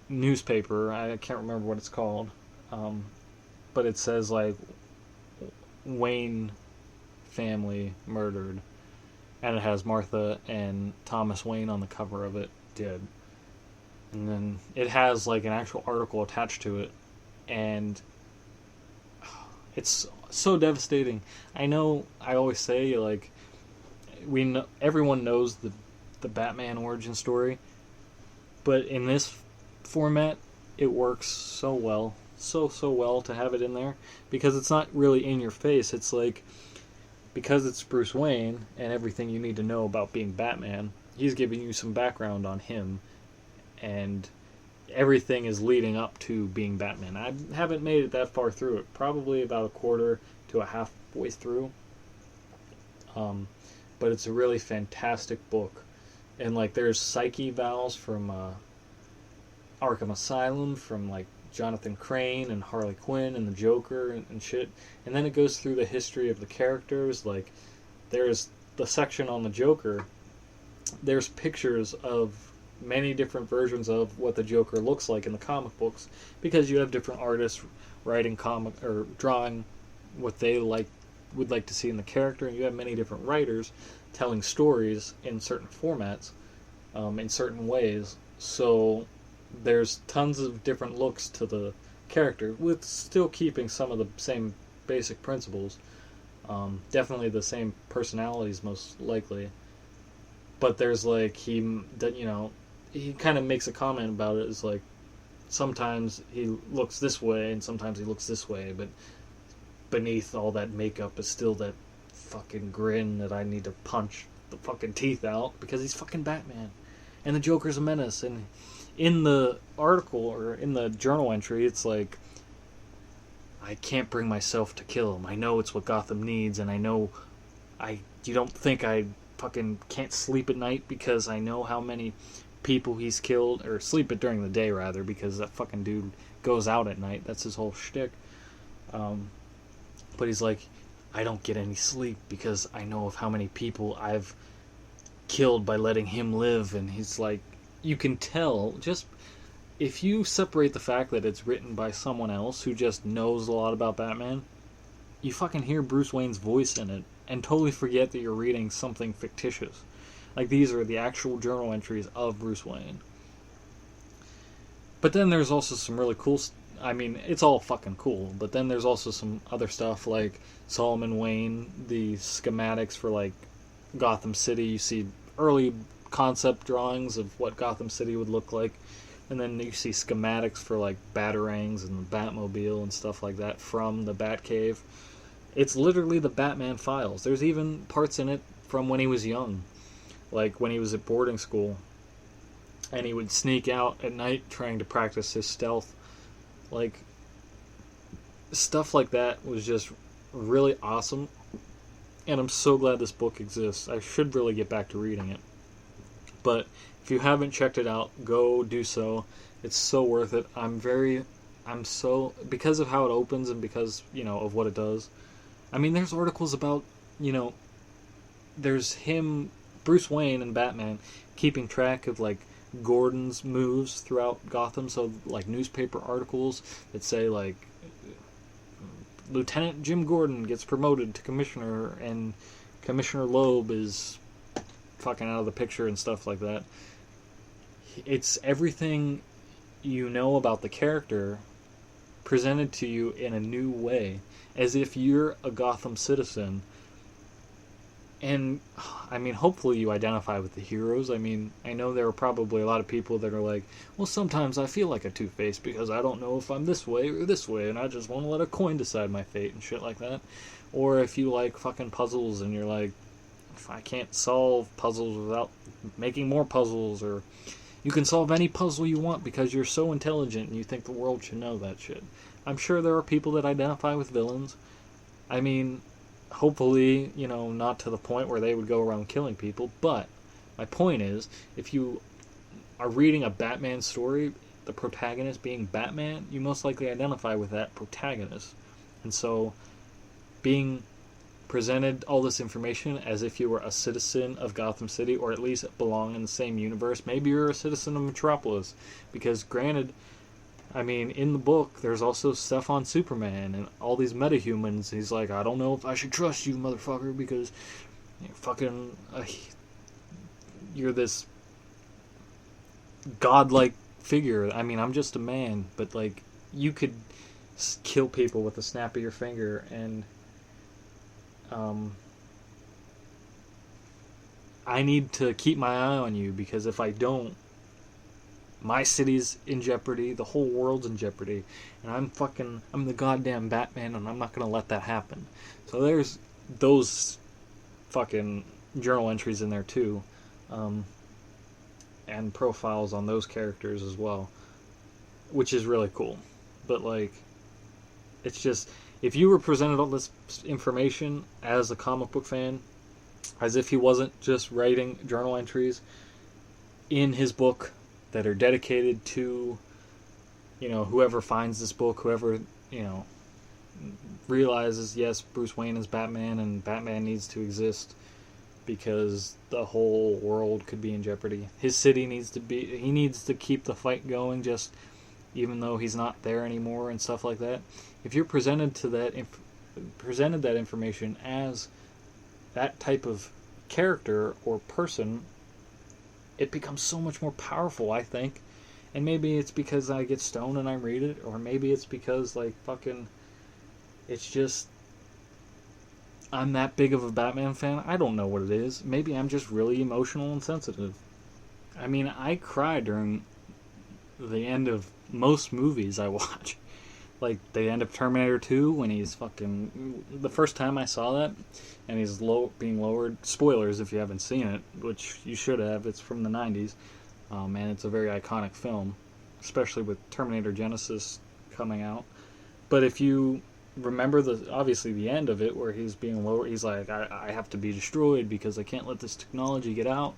newspaper. I can't remember what it's called, but it says like Wayne family murdered, and it has Martha and Thomas Wayne on the cover of it, dead. And then it has like an actual article attached to it, and it's so devastating. I know I always say, like, everyone knows the Batman origin story, but in this format, it works so well to have it in there, because it's not really in your face. It's like, because it's Bruce Wayne and everything you need to know about being Batman, he's giving you some background on him, and everything is leading up to being Batman. I haven't made it that far through it, probably about a quarter to a halfway through, but it's a really fantastic book. And like, there's psyche vowels from Arkham Asylum, from like Jonathan Crane and Harley Quinn and the Joker and shit. And then it goes through the history of the characters. Like, there's the section on the Joker. There's pictures of many different versions of what the Joker looks like in the comic books, because you have different artists writing comic or drawing what they like would like to see in the character, and you have many different writers telling stories in certain formats, in certain ways. So there's tons of different looks to the character, with still keeping some of the same basic principles. Definitely the same personalities, most likely. But there's like, he kind of makes a comment about it, is like, sometimes he looks this way and sometimes he looks this way, but beneath all that makeup is still that fucking grin that I need to punch the fucking teeth out, because he's fucking Batman. And the Joker's a menace. And in the article, or in the journal entry, it's like, I can't bring myself to kill him. I know it's what Gotham needs, and I know you don't think I fucking can't sleep at night because I know how many people he's killed, or sleep it during the day rather, because that fucking dude goes out at night. That's his whole shtick. But he's like, I don't get any sleep because I know of how many people I've killed by letting him live. And he's like, you can tell, just if you separate the fact that it's written by someone else who just knows a lot about Batman, you fucking hear Bruce Wayne's voice in it and totally forget that you're reading something fictitious. Like, these are the actual journal entries of Bruce Wayne. But then there's also some really cool... I mean, it's all fucking cool. But then there's also some other stuff, like Solomon Wayne, the schematics for, like, Gotham City. You see early concept drawings of what Gotham City would look like. And then you see schematics for, like, Batarangs and the Batmobile and stuff like that from the BatCave. It's literally the Batman files. There's even parts in it from when he was young. Like when he was at boarding school, and he would sneak out at night trying to practice his stealth. Like, stuff like that was just really awesome, and I'm so glad this book exists. I should really get back to reading it. But if you haven't checked it out, go do so. It's so worth it. Because of how it opens and because, of what it does. I mean, there's articles about, there's him, Bruce Wayne and Batman, keeping track of, like, Gordon's moves throughout Gotham. So, like, newspaper articles that say, like, Lieutenant Jim Gordon gets promoted to commissioner, and Commissioner Loeb is fucking out of the picture and stuff like that. It's everything you know about the character presented to you in a new way, as if you're a Gotham citizen. And, I mean, hopefully you identify with the heroes. I mean, I know there are probably a lot of people that are like, well, sometimes I feel like a Two-Face because I don't know if I'm this way or this way, and I just want to let a coin decide my fate and shit like that. Or if you like fucking puzzles and you're like, if I can't solve puzzles without making more puzzles, or you can solve any puzzle you want because you're so intelligent and you think the world should know that shit. I'm sure there are people that identify with villains. I mean, hopefully, not to the point where they would go around killing people, but my point is, if you are reading a Batman story, the protagonist being Batman, you most likely identify with that protagonist. And so, being presented all this information as if you were a citizen of Gotham City, or at least belong in the same universe, maybe you're a citizen of Metropolis, because granted, I mean, in the book, there's also stuff on Superman and all these metahumans. He's like, I don't know if I should trust you, motherfucker, because you're this godlike figure. I mean, I'm just a man, but, like, you could kill people with a snap of your finger, and I need to keep my eye on you, because if I don't, my city's in jeopardy, the whole world's in jeopardy, and I'm the goddamn Batman, and I'm not gonna let that happen. So there's those fucking journal entries in there too, and profiles on those characters as well, which is really cool. But, like, it's just, if you were presented all this information as a comic book fan, as if he wasn't just writing journal entries in his book that are dedicated to, whoever finds this book, whoever, realizes, yes, Bruce Wayne is Batman, and Batman needs to exist because the whole world could be in jeopardy. His city needs to keep the fight going, just even though he's not there anymore and stuff like that. If you're presented to that presented that information as that type of character or person, it becomes so much more powerful, I think. And maybe it's because I get stoned and I read it, or maybe it's because, like, fucking, it's just, I'm that big of a Batman fan. I don't know what it is. Maybe I'm just really emotional and sensitive. I mean, I cry during the end of most movies I watch. Like, the end of Terminator 2, when he's fucking... The first time I saw that, and he's being lowered... Spoilers if you haven't seen it, which you should have. It's from the 90s. And it's a very iconic film, especially with Terminator Genesis coming out. But if you remember obviously the end of it, where he's being lowered, he's like, I have to be destroyed because I can't let this technology get out.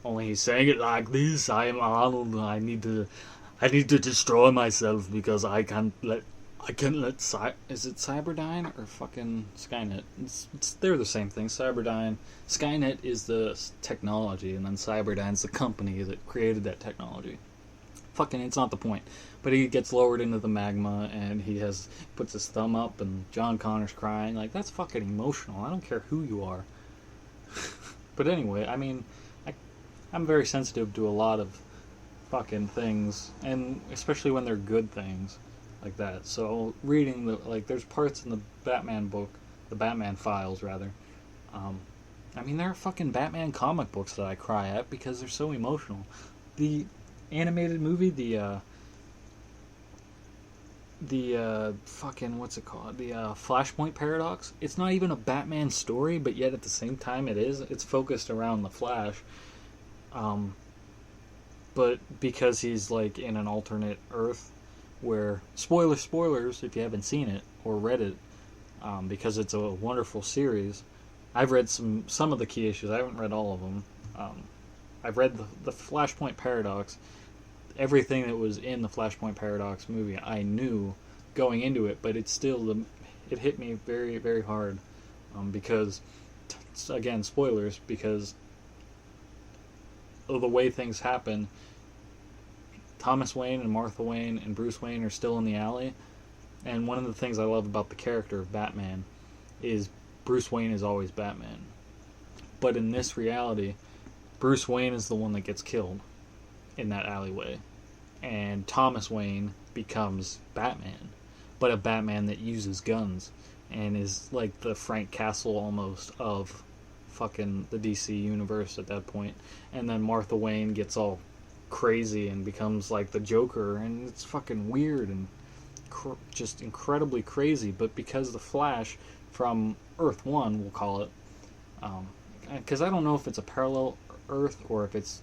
Only he's saying it like this: I am Arnold. I need to destroy myself because I can't let. Is it Cyberdyne or fucking Skynet? They're the same thing. Cyberdyne, Skynet is the technology, and then Cyberdyne's the company that created that technology. Fucking, it's not the point. But he gets lowered into the magma, and he puts his thumb up, and John Connor's crying. Like, that's fucking emotional. I don't care who you are. But anyway, I mean, I'm very sensitive to a lot of fucking things, and especially when they're good things like that. So reading there's parts in the Batman book, the Batman files rather. I mean, there are fucking Batman comic books that I cry at because they're so emotional. The animated movie, the fucking, what's it called? The Flashpoint Paradox. It's not even a Batman story, but yet at the same time it is. It's focused around the Flash. But because he's like in an alternate Earth where, spoilers if you haven't seen it or read it, because it's a wonderful series. I've read some of the key issues. I haven't read all of them. I've read the Flashpoint Paradox. Everything that was in the Flashpoint Paradox movie I knew going into it, but it's still, it hit me very, very hard, because, again, spoilers, because of the way things happen. Thomas Wayne and Martha Wayne and Bruce Wayne are still in the alley, and one of the things I love about the character of Batman is Bruce Wayne is always Batman. But in this reality, Bruce Wayne is the one that gets killed in that alleyway, and Thomas Wayne becomes Batman, but a Batman that uses guns and is like the Frank Castle almost of fucking the DC universe at that point. And then Martha Wayne gets all crazy and becomes like the Joker, and it's fucking weird and just incredibly crazy. But because the Flash from Earth 1, we'll call it, because I don't know if it's a parallel Earth or if it's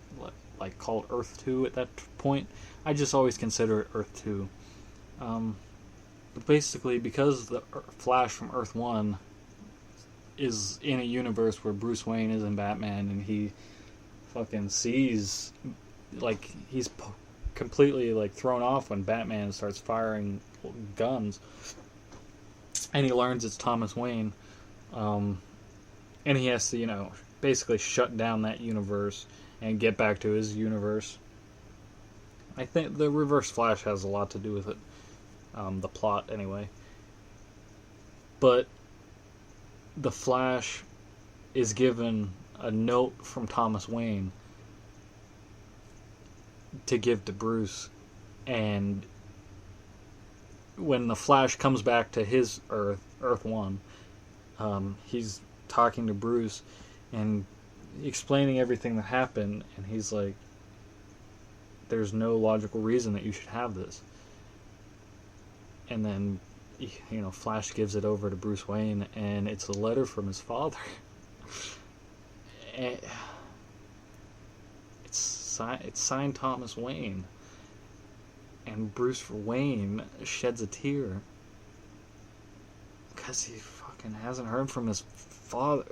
like called Earth 2 at that point. I just always consider it Earth 2. But basically, because the Flash from Earth 1 is in a universe where Bruce Wayne isn't Batman, and he fucking sees, like, he's completely like thrown off when Batman starts firing guns, and he learns it's Thomas Wayne, and he has to, basically shut down that universe and get back to his universe. I think the Reverse Flash has a lot to do with it, the plot anyway. But the Flash is given a note from Thomas Wayne to give to Bruce, and when the Flash comes back to his Earth 1, he's talking to Bruce and explaining everything that happened, and he's like, there's no logical reason that you should have this. And then, Flash gives it over to Bruce Wayne, and it's a letter from his father. It's signed Thomas Wayne, and Bruce Wayne sheds a tear because he fucking hasn't heard from his father.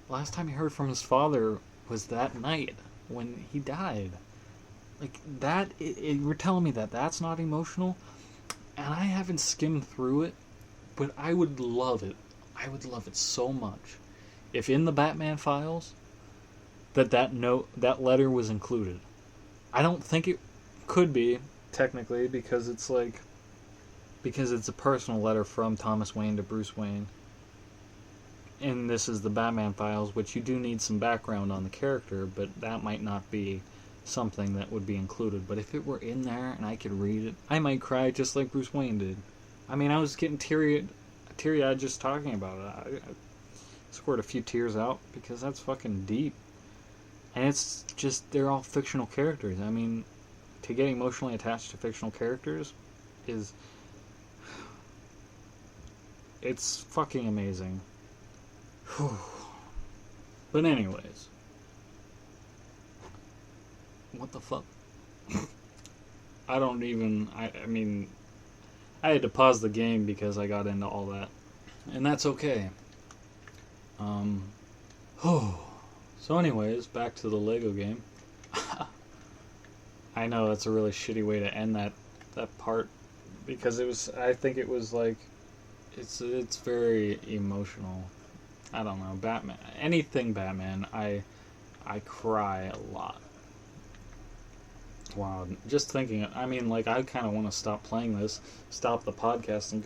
Last time he heard from his father was that night when he died. Like, that, you're telling me that that's not emotional? And I haven't skimmed through it, but I would love it. I would love it so much if in the Batman files that letter was included. I don't think it could be, technically, because it's a personal letter from Thomas Wayne to Bruce Wayne. and this is the Batman files, which you do need some background on the character, but that might not be something that would be included. But if it were in there and I could read it, I might cry just like Bruce Wayne did. I mean, I was getting teary-eyed just talking about it. I scored a few tears out because that's fucking deep. And it's just, they're all fictional characters. I mean, to get emotionally attached to fictional characters it's fucking amazing. But anyways, what the fuck? I mean, I had to pause the game because I got into all that, and that's okay. So anyways, back to the Lego game. I know that's a really shitty way to end that part, because I think it was like, it's very emotional. I don't know, Batman, anything Batman, I cry a lot. Wow, just thinking, I mean, like, I kind of want to stop playing this, stop the podcast, and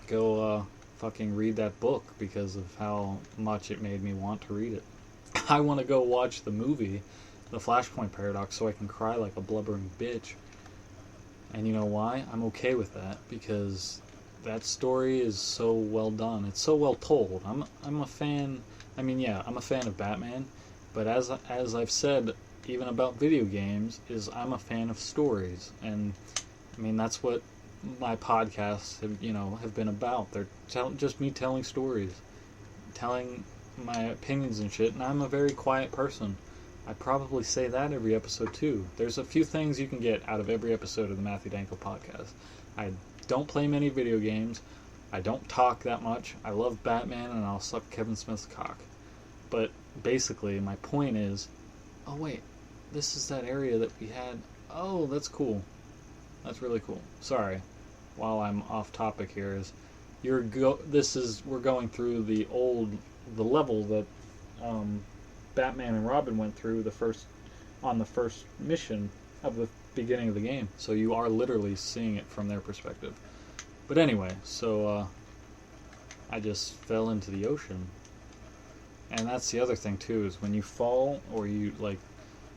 go fucking read that book because of how much it made me want to read it. I want to go watch the movie, The Flashpoint Paradox, so I can cry like a blubbering bitch. And you know why? I'm okay with that, because that story is so well done. It's so well told. I'm a fan. I mean, yeah, I'm a fan of Batman, but as I've said, even about video games, is I'm a fan of stories. And I mean, that's what my podcasts have been about. They're just me telling stories, telling my opinions and shit. And I'm a very quiet person. I probably say that every episode too. There's a few things you can get out of every episode of the Matthew Danko Podcast. I don't play many video games. I don't talk that much. I love Batman, and I'll suck Kevin Smith's cock. But basically, my point is, oh wait, this is that area that we had. Oh, that's cool. That's really cool. Sorry, while I'm off topic here, is we're going through the level that Batman and Robin went through on the first mission of the beginning of the game. So you are literally seeing it from their perspective. But anyway, so I just fell into the ocean. And that's the other thing too, is when you fall, or you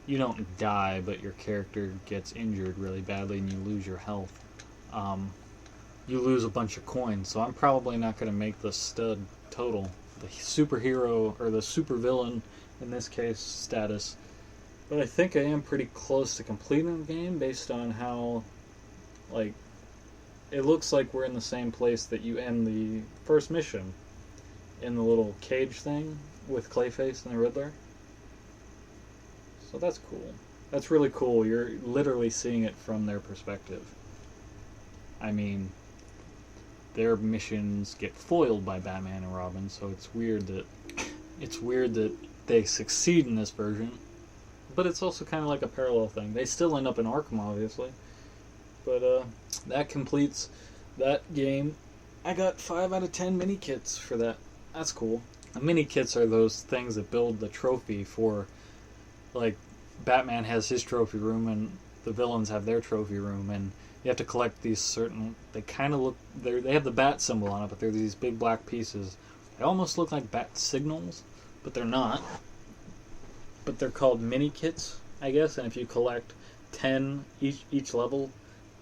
don't die, but your character gets injured really badly and you lose your health, you lose a bunch of coins. So I'm probably not going to make the stud total, the superhero or the supervillain in this case status. But I think I am pretty close to completing the game based on how, like, it looks like we're in the same place that you end the first mission, in the little cage thing with Clayface and the Riddler. So that's cool. That's really cool. You're literally seeing it from their perspective. I mean, their missions get foiled by Batman and Robin, so it's weird that they succeed in this version. But it's also kind of like a parallel thing. They still end up in Arkham, obviously. But that completes that game. I got 5 out of 10 mini kits for that. That's cool. Mini kits are those things that build the trophy for, like, Batman has his trophy room and the villains have their trophy room, and you have to collect these certain, they kind of look, they have the bat symbol on it, but they're these big black pieces. They almost look like bat signals, but they're not. But they're called mini kits, I guess, and if you collect 10 each level,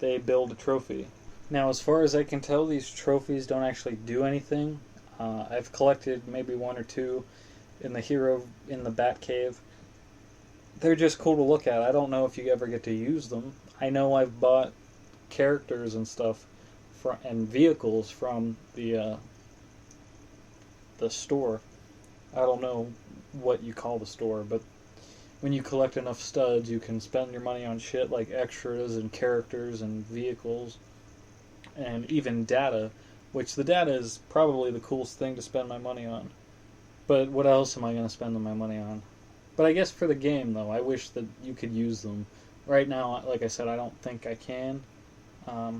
they build a trophy. Now, as far as I can tell, these trophies don't actually do anything. I've collected maybe 1 or 2 in the BatCave. They're just cool to look at. I don't know if you ever get to use them. I know I've bought characters and stuff and vehicles from the store. I don't know what you call the store, but when you collect enough studs, you can spend your money on shit like extras and characters and vehicles and even data, which the data is probably the coolest thing to spend my money on. But what else am I going to spend my money on? But I guess for the game, though, I wish that you could use them. Right now, like I said, I don't think I can. I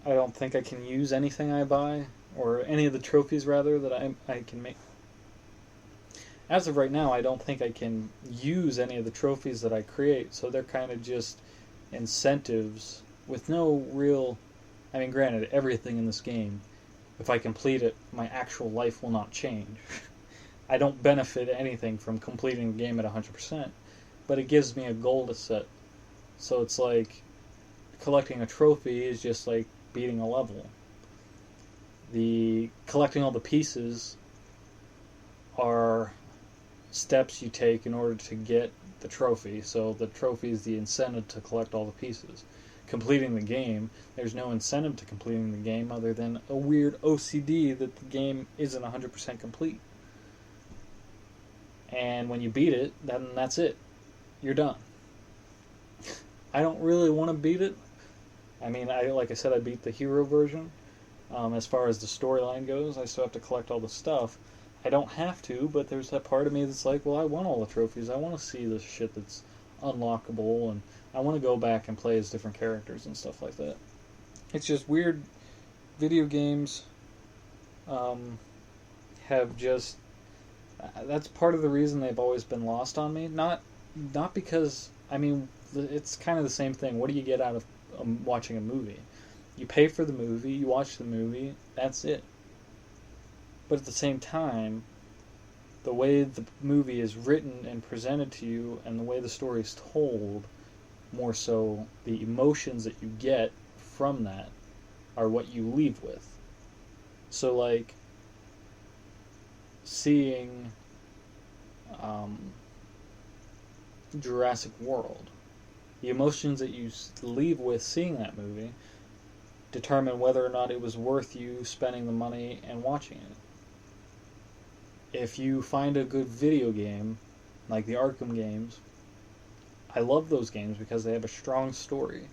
don't think I can use anything I buy, or any of the trophies, rather, that I can make. As of right now, I don't think I can use any of the trophies that I create, so they're kind of just incentives with no real... I mean, granted, everything in this game if I complete it, my actual life will not change. I don't benefit anything from completing the game at 100%, but it gives me a goal to set. So it's like collecting a trophy is just like beating a level. The collecting all the pieces are steps you take in order to get the trophy. So the trophy is the incentive to collect all the pieces. Completing the game, there's no incentive to completing the game other than a weird OCD that the game isn't 100% complete. And when you beat it, then that's it. You're done. I don't really want to beat it. I mean, like I said, I beat the hero version. As far as the storyline goes, I still have to collect all the stuff. I don't have to, but there's that part of me that's like, well, I want all the trophies. I want to see the shit that's unlockable, and I want to go back and play as different characters and stuff like that. It's just weird. Video games have just... That's part of the reason they've always been lost on me. Not because... I mean, it's kind of the same thing. What do you get out of watching a movie? You pay for the movie, you watch the movie, that's it. But at the same time, the way the movie is written and presented to you and the way the story is told, more so the emotions that you get from that are what you leave with. So like seeing Jurassic World, the emotions that you leave with seeing that movie determine whether or not it was worth you spending the money and watching it. If you find a good video game, like the Arkham games, I love those games because they have a strong story.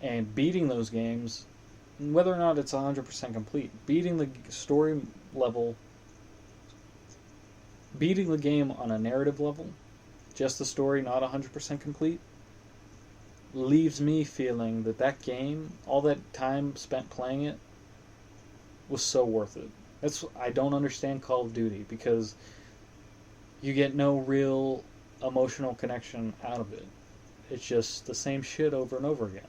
And beating those games, whether or not it's 100% complete, beating the story level, beating the game on a narrative level, just the story not 100% complete, leaves me feeling that that game, all that time spent playing it, was so worth it. I don't understand Call of Duty because you get no real emotional connection out of it. It's just the same shit over and over again.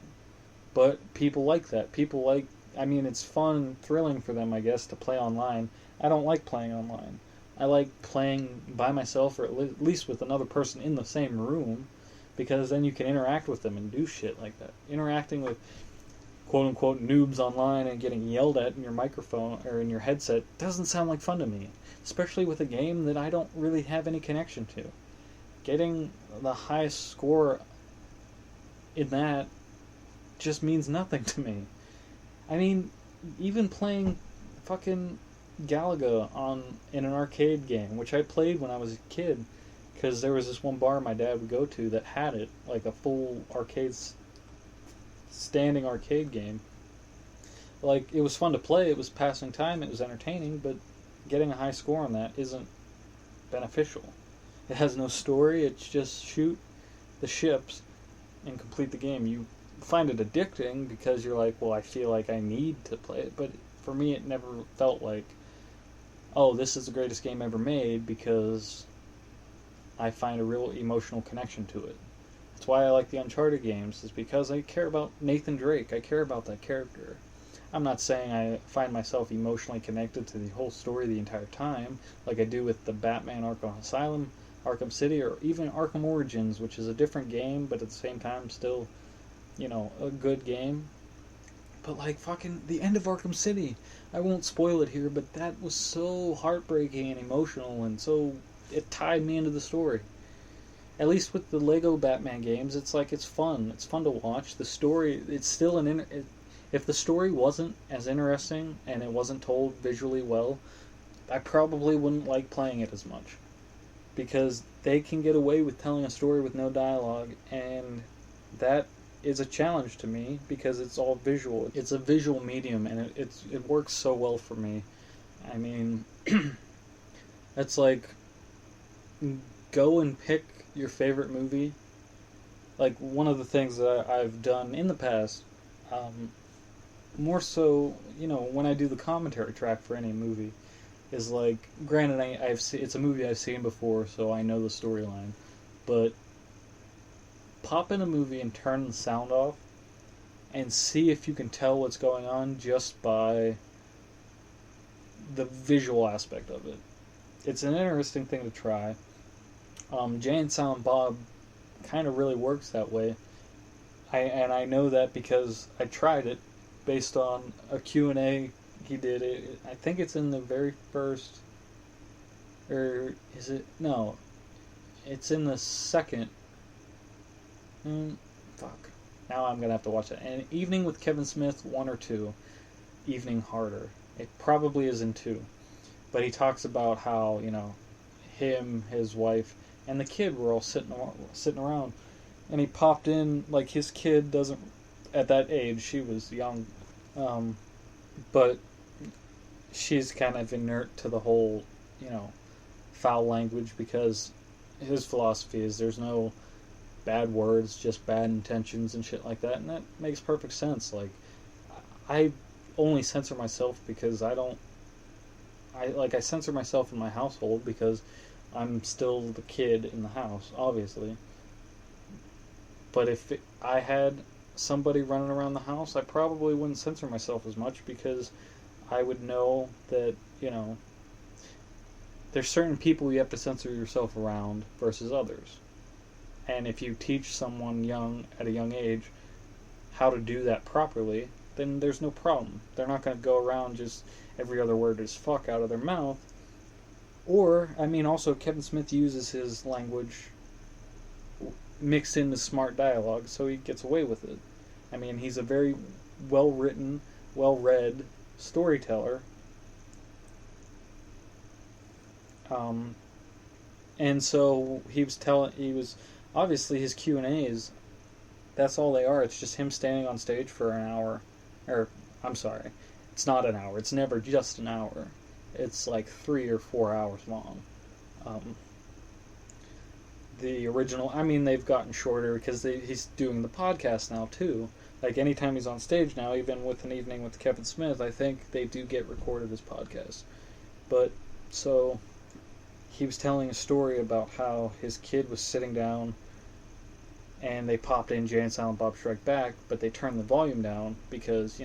But people like that. It's fun, thrilling for them, I guess, to play online. I don't like playing online. I like playing by myself or at least with another person in the same room, because then you can interact with them and do shit like that. Interacting with quote-unquote noobs online and getting yelled at in your microphone or in your headset doesn't sound like fun to me, especially with a game that I don't really have any connection to. Getting the highest score in that just means nothing to me. I mean, even playing fucking Galaga in an arcade game, which I played when I was a kid, because there was this one bar my dad would go to that had it, like a full standing arcade game. Like, it was fun to play, it was passing time, it was entertaining, but getting a high score on that isn't beneficial. It has no story, it's just shoot the ships and complete the game. You find it addicting because you're like, well, I feel like I need to play it, but for me it never felt like, oh, this is the greatest game ever made, because I find a real emotional connection to it. That's why I like the Uncharted games, is because I care about Nathan Drake. I care about that character. I'm not saying I find myself emotionally connected to the whole story the entire time, like I do with the Batman Arkham Asylum, Arkham City, or even Arkham Origins, which is a different game, but at the same time still, a good game. But like fucking the end of Arkham City, I won't spoil it here, but that was so heartbreaking and emotional, and so it tied me into the story. At least with the Lego Batman games, it's like it's fun. It's fun to watch. The story, it's still if the story wasn't as interesting and it wasn't told visually well, I probably wouldn't like playing it as much. Because they can get away with telling a story with no dialogue, and that is a challenge to me because it's all visual. It's a visual medium, and it works so well for me. I mean, it's like, go and pick your favorite movie. Like, one of the things that I've done in the past, more so, when I do the commentary track for any movie, is like, granted, it's a movie I've seen before, so I know the storyline, but pop in a movie and turn the sound off and see if you can tell what's going on just by the visual aspect of it. It's an interesting thing to try. Jay and Silent Bob kind of really works that way. I know that because I tried it based on a Q&A he did. I think it's in the very first, or is it? No, it's in the second. Fuck. Now I'm going to have to watch it. And Evening with Kevin Smith, 1 or 2. Evening Harder. It probably is in 2. But he talks about how, him, his wife, and the kid were all sitting around. And he popped in, like, his kid doesn't, at that age, she was young, but she's kind of inert to the whole, foul language, because his philosophy is there's no bad words, just bad intentions and shit like that, and that makes perfect sense. Like, I only censor myself because I censor myself in my household because I'm still the kid in the house, obviously. But if I had somebody running around the house, I probably wouldn't censor myself as much, because I would know that, there's certain people you have to censor yourself around versus others. And if you teach someone young, at a young age, how to do that properly, then there's no problem. They're not going to go around just every other word is fuck out of their mouth. Or, also Kevin Smith uses his language mixed into smart dialogue, so he gets away with it. He's a very well-written, well-read storyteller. And so he was obviously his Q&As, that's all they are. It's just him standing on stage for an hour. Or, I'm sorry, it's not an hour. It's never just an hour. It's like 3 or 4 hours long. The original, they've gotten shorter because he's doing the podcast now too. Like, anytime he's on stage now, even with An Evening with Kevin Smith, I think they do get recorded as podcasts. But, so, he was telling a story about how his kid was sitting down and they popped in Jay and Silent Bob Strike Back, but they turned the volume down because,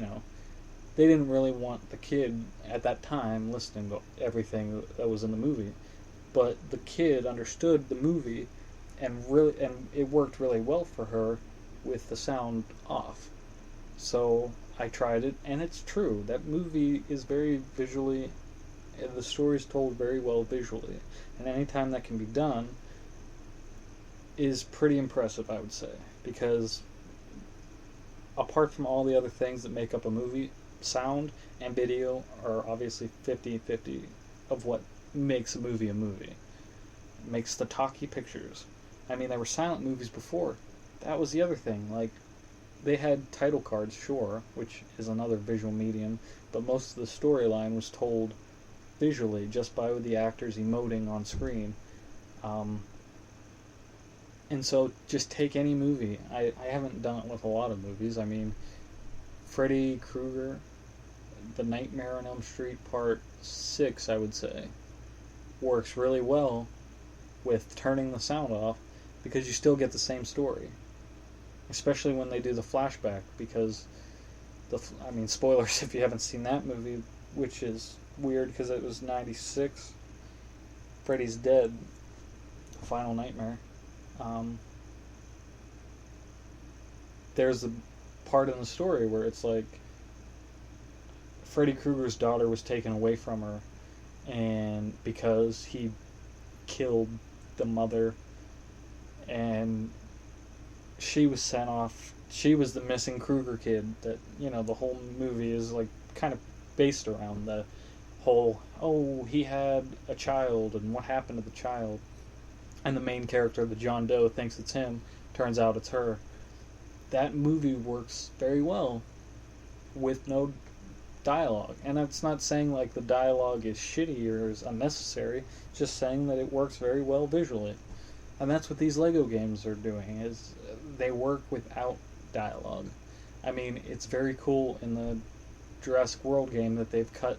they didn't really want the kid at that time listening to everything that was in the movie. But the kid understood the movie, and it worked really well for her with the sound off. So I tried it, and it's true. That movie is very visually, the story's told very well visually, and anytime that can be done is pretty impressive, I would say, because apart from all the other things that make up a movie, sound and video are obviously 50-50 of what makes a movie a movie. It makes the talkie pictures. There were silent movies before. That was the other thing. Like, they had title cards, sure, which is another visual medium, but most of the storyline was told visually, just by the actors emoting on screen. And so, just take any movie. I haven't done it with a lot of movies. Freddy Krueger, The Nightmare on Elm Street Part 6, I would say, works really well with turning the sound off, because you still get the same story. Especially when they do the flashback, because, spoilers if you haven't seen that movie, which is weird because it was 96. Freddy's dead. Final Nightmare. There's a part in the story where it's like Freddy Krueger's daughter was taken away from her, and because he killed the mother, and she was sent off. She was the missing Krueger kid that, the whole movie is like kind of based around the whole, he had a child and what happened to the child. And the main character, the John Doe, thinks it's him. Turns out it's her. That movie works very well with no dialogue. And that's not saying like the dialogue is shitty or is unnecessary. It's just saying that it works very well visually. And that's what these Lego games are doing, is they work without dialogue. It's very cool in the Jurassic World game that they've cut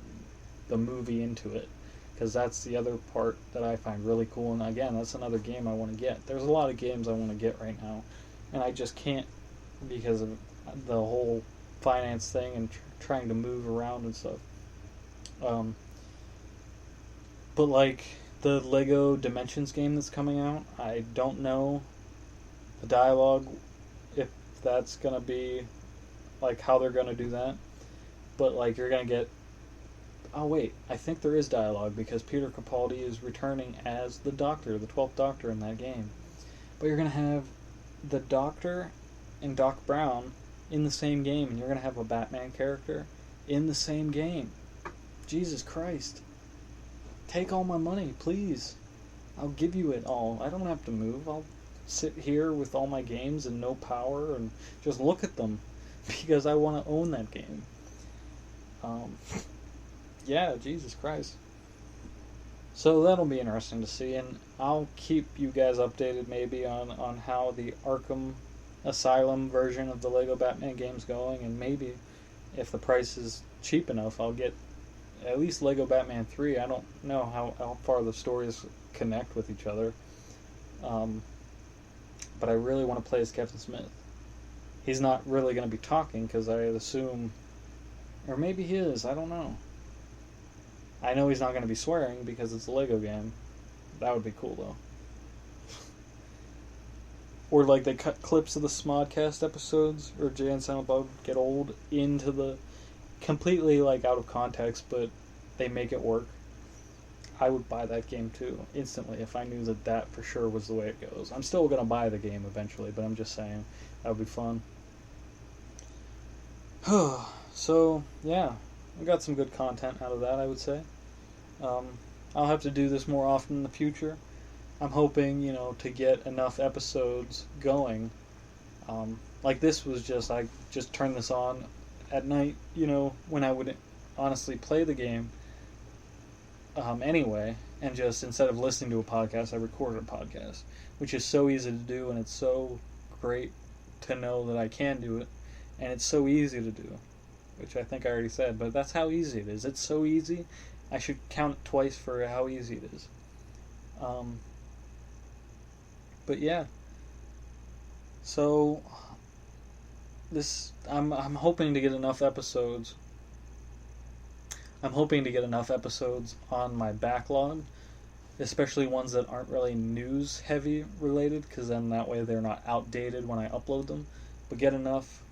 the movie into it, because that's the other part that I find really cool. And again, that's another game I want to get. There's a lot of games I want to get right now, and I just can't because of the whole finance thing and trying to move around and stuff. But, like, the Lego Dimensions game that's coming out, I don't know the dialogue, if that's going to be, like, how they're going to do that. But, like, you're going to get... Oh, wait, I think there is dialogue, because Peter Capaldi is returning as the Doctor, the 12th Doctor in that game. But you're going to have the Doctor and Doc Brown in the same game, and you're going to have a Batman character in the same game. Jesus Christ. Take all my money, please. I'll give you it all. I don't have to move. I'll sit here with all my games and no power and just look at them because I want to own that game. Yeah, Jesus Christ. So that'll be interesting to see, and I'll keep you guys updated maybe on how the Arkham Asylum version of the Lego Batman game's going, and maybe if the price is cheap enough, I'll get at least Lego Batman 3. I don't know how far the stories connect with each other. But I really want to play as Kevin Smith. He's not really going to be talking, because I assume... Or maybe he is, I don't know. I know he's not going to be swearing, because it's a Lego game. That would be cool, though. Or, like, they cut clips of the Smodcast episodes, or Jay and Silent Bob Get Old, into the... completely, like, out of context, but they make it work. I would buy that game too, instantly, if I knew that for sure was the way it goes. I'm still going to buy the game eventually, but I'm just saying, that would be fun. So, yeah, I got some good content out of that, I would say. I'll have to do this more often in the future. I'm hoping, to get enough episodes going. Like this was just, I just turned this on at night, when I would honestly play the game anyway, and just instead of listening to a podcast, I recorded a podcast, which is so easy to do, and it's so great to know that I can do it, and it's so easy to do, which I think I already said, but that's how easy it is. It's so easy, I should count it twice for how easy it is. But yeah, so I'm hoping to get enough episodes. I'm hoping to get enough episodes on my backlog, especially ones that aren't really news heavy related, because then that way they're not outdated when I upload them. But get enough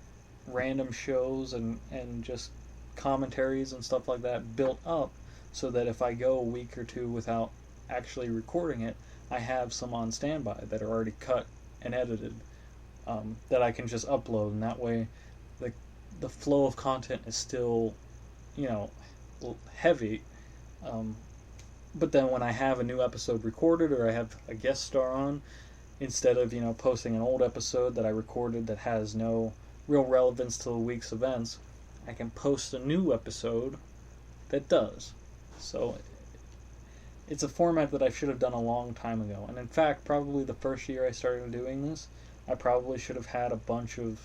random shows and just commentaries and stuff like that built up, so that if I go a week or two without actually recording it, I have some on standby that are already cut and edited, that I can just upload, and that way the flow of content is still, heavy, but then when I have a new episode recorded, or I have a guest star on, instead of posting an old episode that I recorded that has no real relevance to the week's events, I can post a new episode that does. So it's a format that I should have done a long time ago, and in fact, probably the first year I started doing this, I probably should have had a bunch of...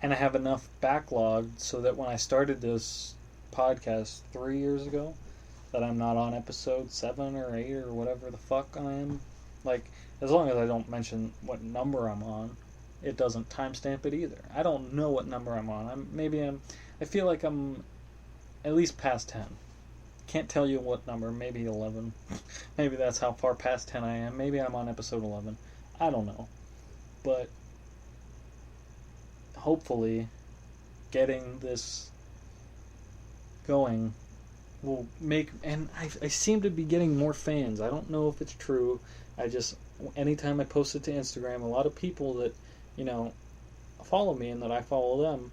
And I have enough backlog so that when I started this podcast 3 years ago, that I'm not on episode 7 or 8 or whatever the fuck I am. Like, as long as I don't mention what number I'm on, it doesn't timestamp it either. I don't know what number I'm on. I feel like I'm at least past 10. Can't tell you what number, maybe 11. Maybe that's how far past 10 I am. Maybe I'm on episode 11. I don't know. But hopefully getting this going will make... And I seem to be getting more fans. I don't know if it's true. Anytime I post it to Instagram, a lot of people that, follow me and that I follow them,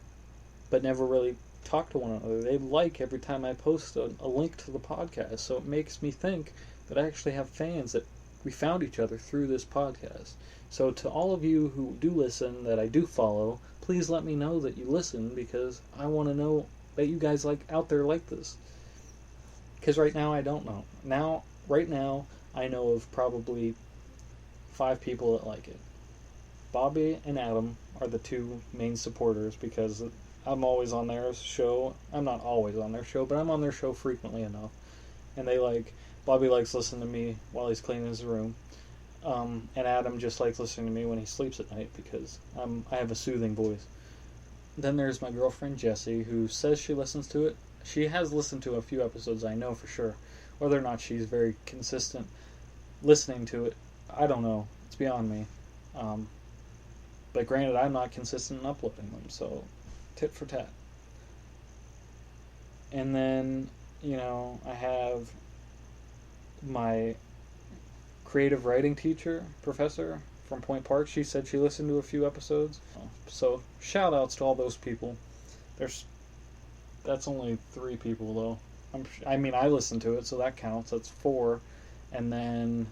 but never really talk to one another, they like every time I post a link to the podcast. So it makes me think that I actually have fans, that we found each other through this podcast. So to all of you who do listen, that I do follow, please let me know that you listen, because I want to know that you guys out there like this. Because right now I don't know. Right now I know of probably 5 people that like it. Bobby and Adam are the 2 main supporters, because I'm always on their show. I'm not always on their show, but I'm on their show frequently enough. And Bobby likes listening to me while he's cleaning his room. And Adam just likes listening to me when he sleeps at night, because I have a soothing voice. Then there's my girlfriend Jessie, who says she listens to it. She has listened to a few episodes, I know for sure. Whether or not she's very consistent listening to it, I don't know. It's beyond me. But granted, I'm not consistent in uploading them, so tit for tat. And then, I have my creative writing teacher, professor from Point Park. She said she listened to a few episodes. So shout outs to all those people. That's only 3 people though. I listened to it, so that counts. That's 4. And then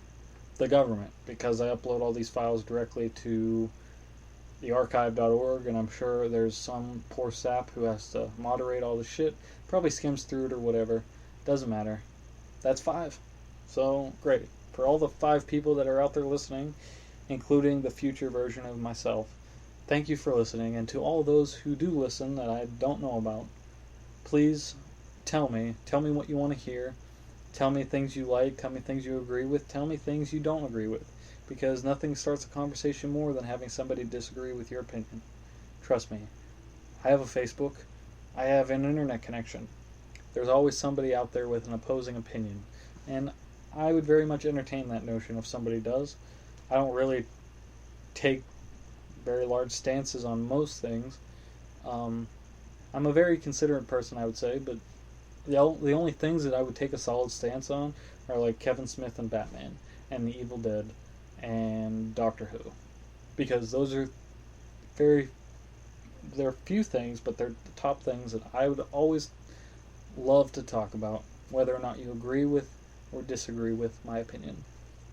the government, because I upload all these files directly to the archive.org, and I'm sure there's some poor sap who has to moderate all the shit. Probably skims through it or whatever. Doesn't matter. That's 5. So, great. For all the 5 people that are out there listening, including the future version of myself, thank you for listening. And to all those who do listen that I don't know about, please tell me what you want to hear. Tell me things you like, tell me things you agree with, tell me things you don't agree with. Because nothing starts a conversation more than having somebody disagree with your opinion. Trust me. I have a Facebook. I have an internet connection. There's always somebody out there with an opposing opinion. And I would very much entertain that notion if somebody does. I don't really take very large stances on most things. I'm a very considerate person, I would say, but the only things that I would take a solid stance on are like Kevin Smith and Batman and The Evil Dead and Doctor Who, because those are they're few things, but they're the top things that I would always love to talk about, whether or not you agree with or disagree with my opinion.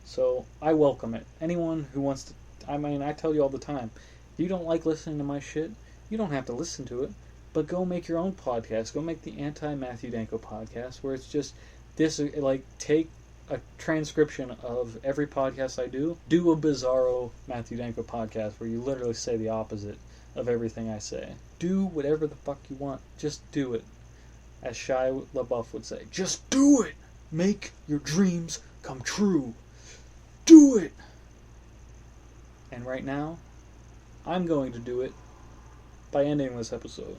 So I welcome it. Anyone who wants to, I tell you all the time, if you don't like listening to my shit, you don't have to listen to it, but go make your own podcast. Go make the anti-Matthew Danko podcast, where it's just this, take a transcription of every podcast I do a bizarro Matthew Danko podcast where you literally say the opposite of everything I say. Do whatever the fuck you want. Just do it. As Shia LaBeouf would say, just do it. Make your dreams come true. Do it. And right now, I'm going to do it by ending this episode.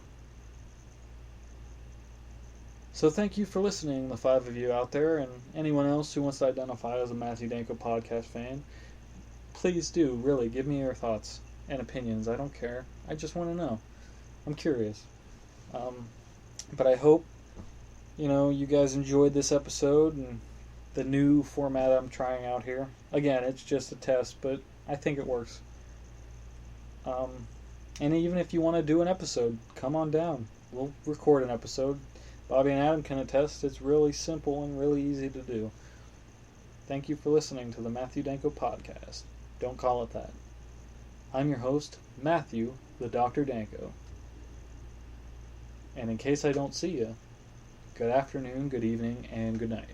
So thank you for listening, the 5 of you out there, and anyone else who wants to identify as a Matthew Danko podcast fan. Please do, really, give me your thoughts and opinions. I don't care. I just want to know. I'm curious. But I hope, you guys enjoyed this episode and the new format I'm trying out here. Again, it's just a test, but I think it works. And even if you want to do an episode, come on down. We'll record an episode. Bobby and Adam can attest it's really simple and really easy to do. Thank you for listening to the Matthew Danko Podcast. Don't call it that. I'm your host, Matthew, the Dr. Danko. And in case I don't see you, good afternoon, good evening, and good night.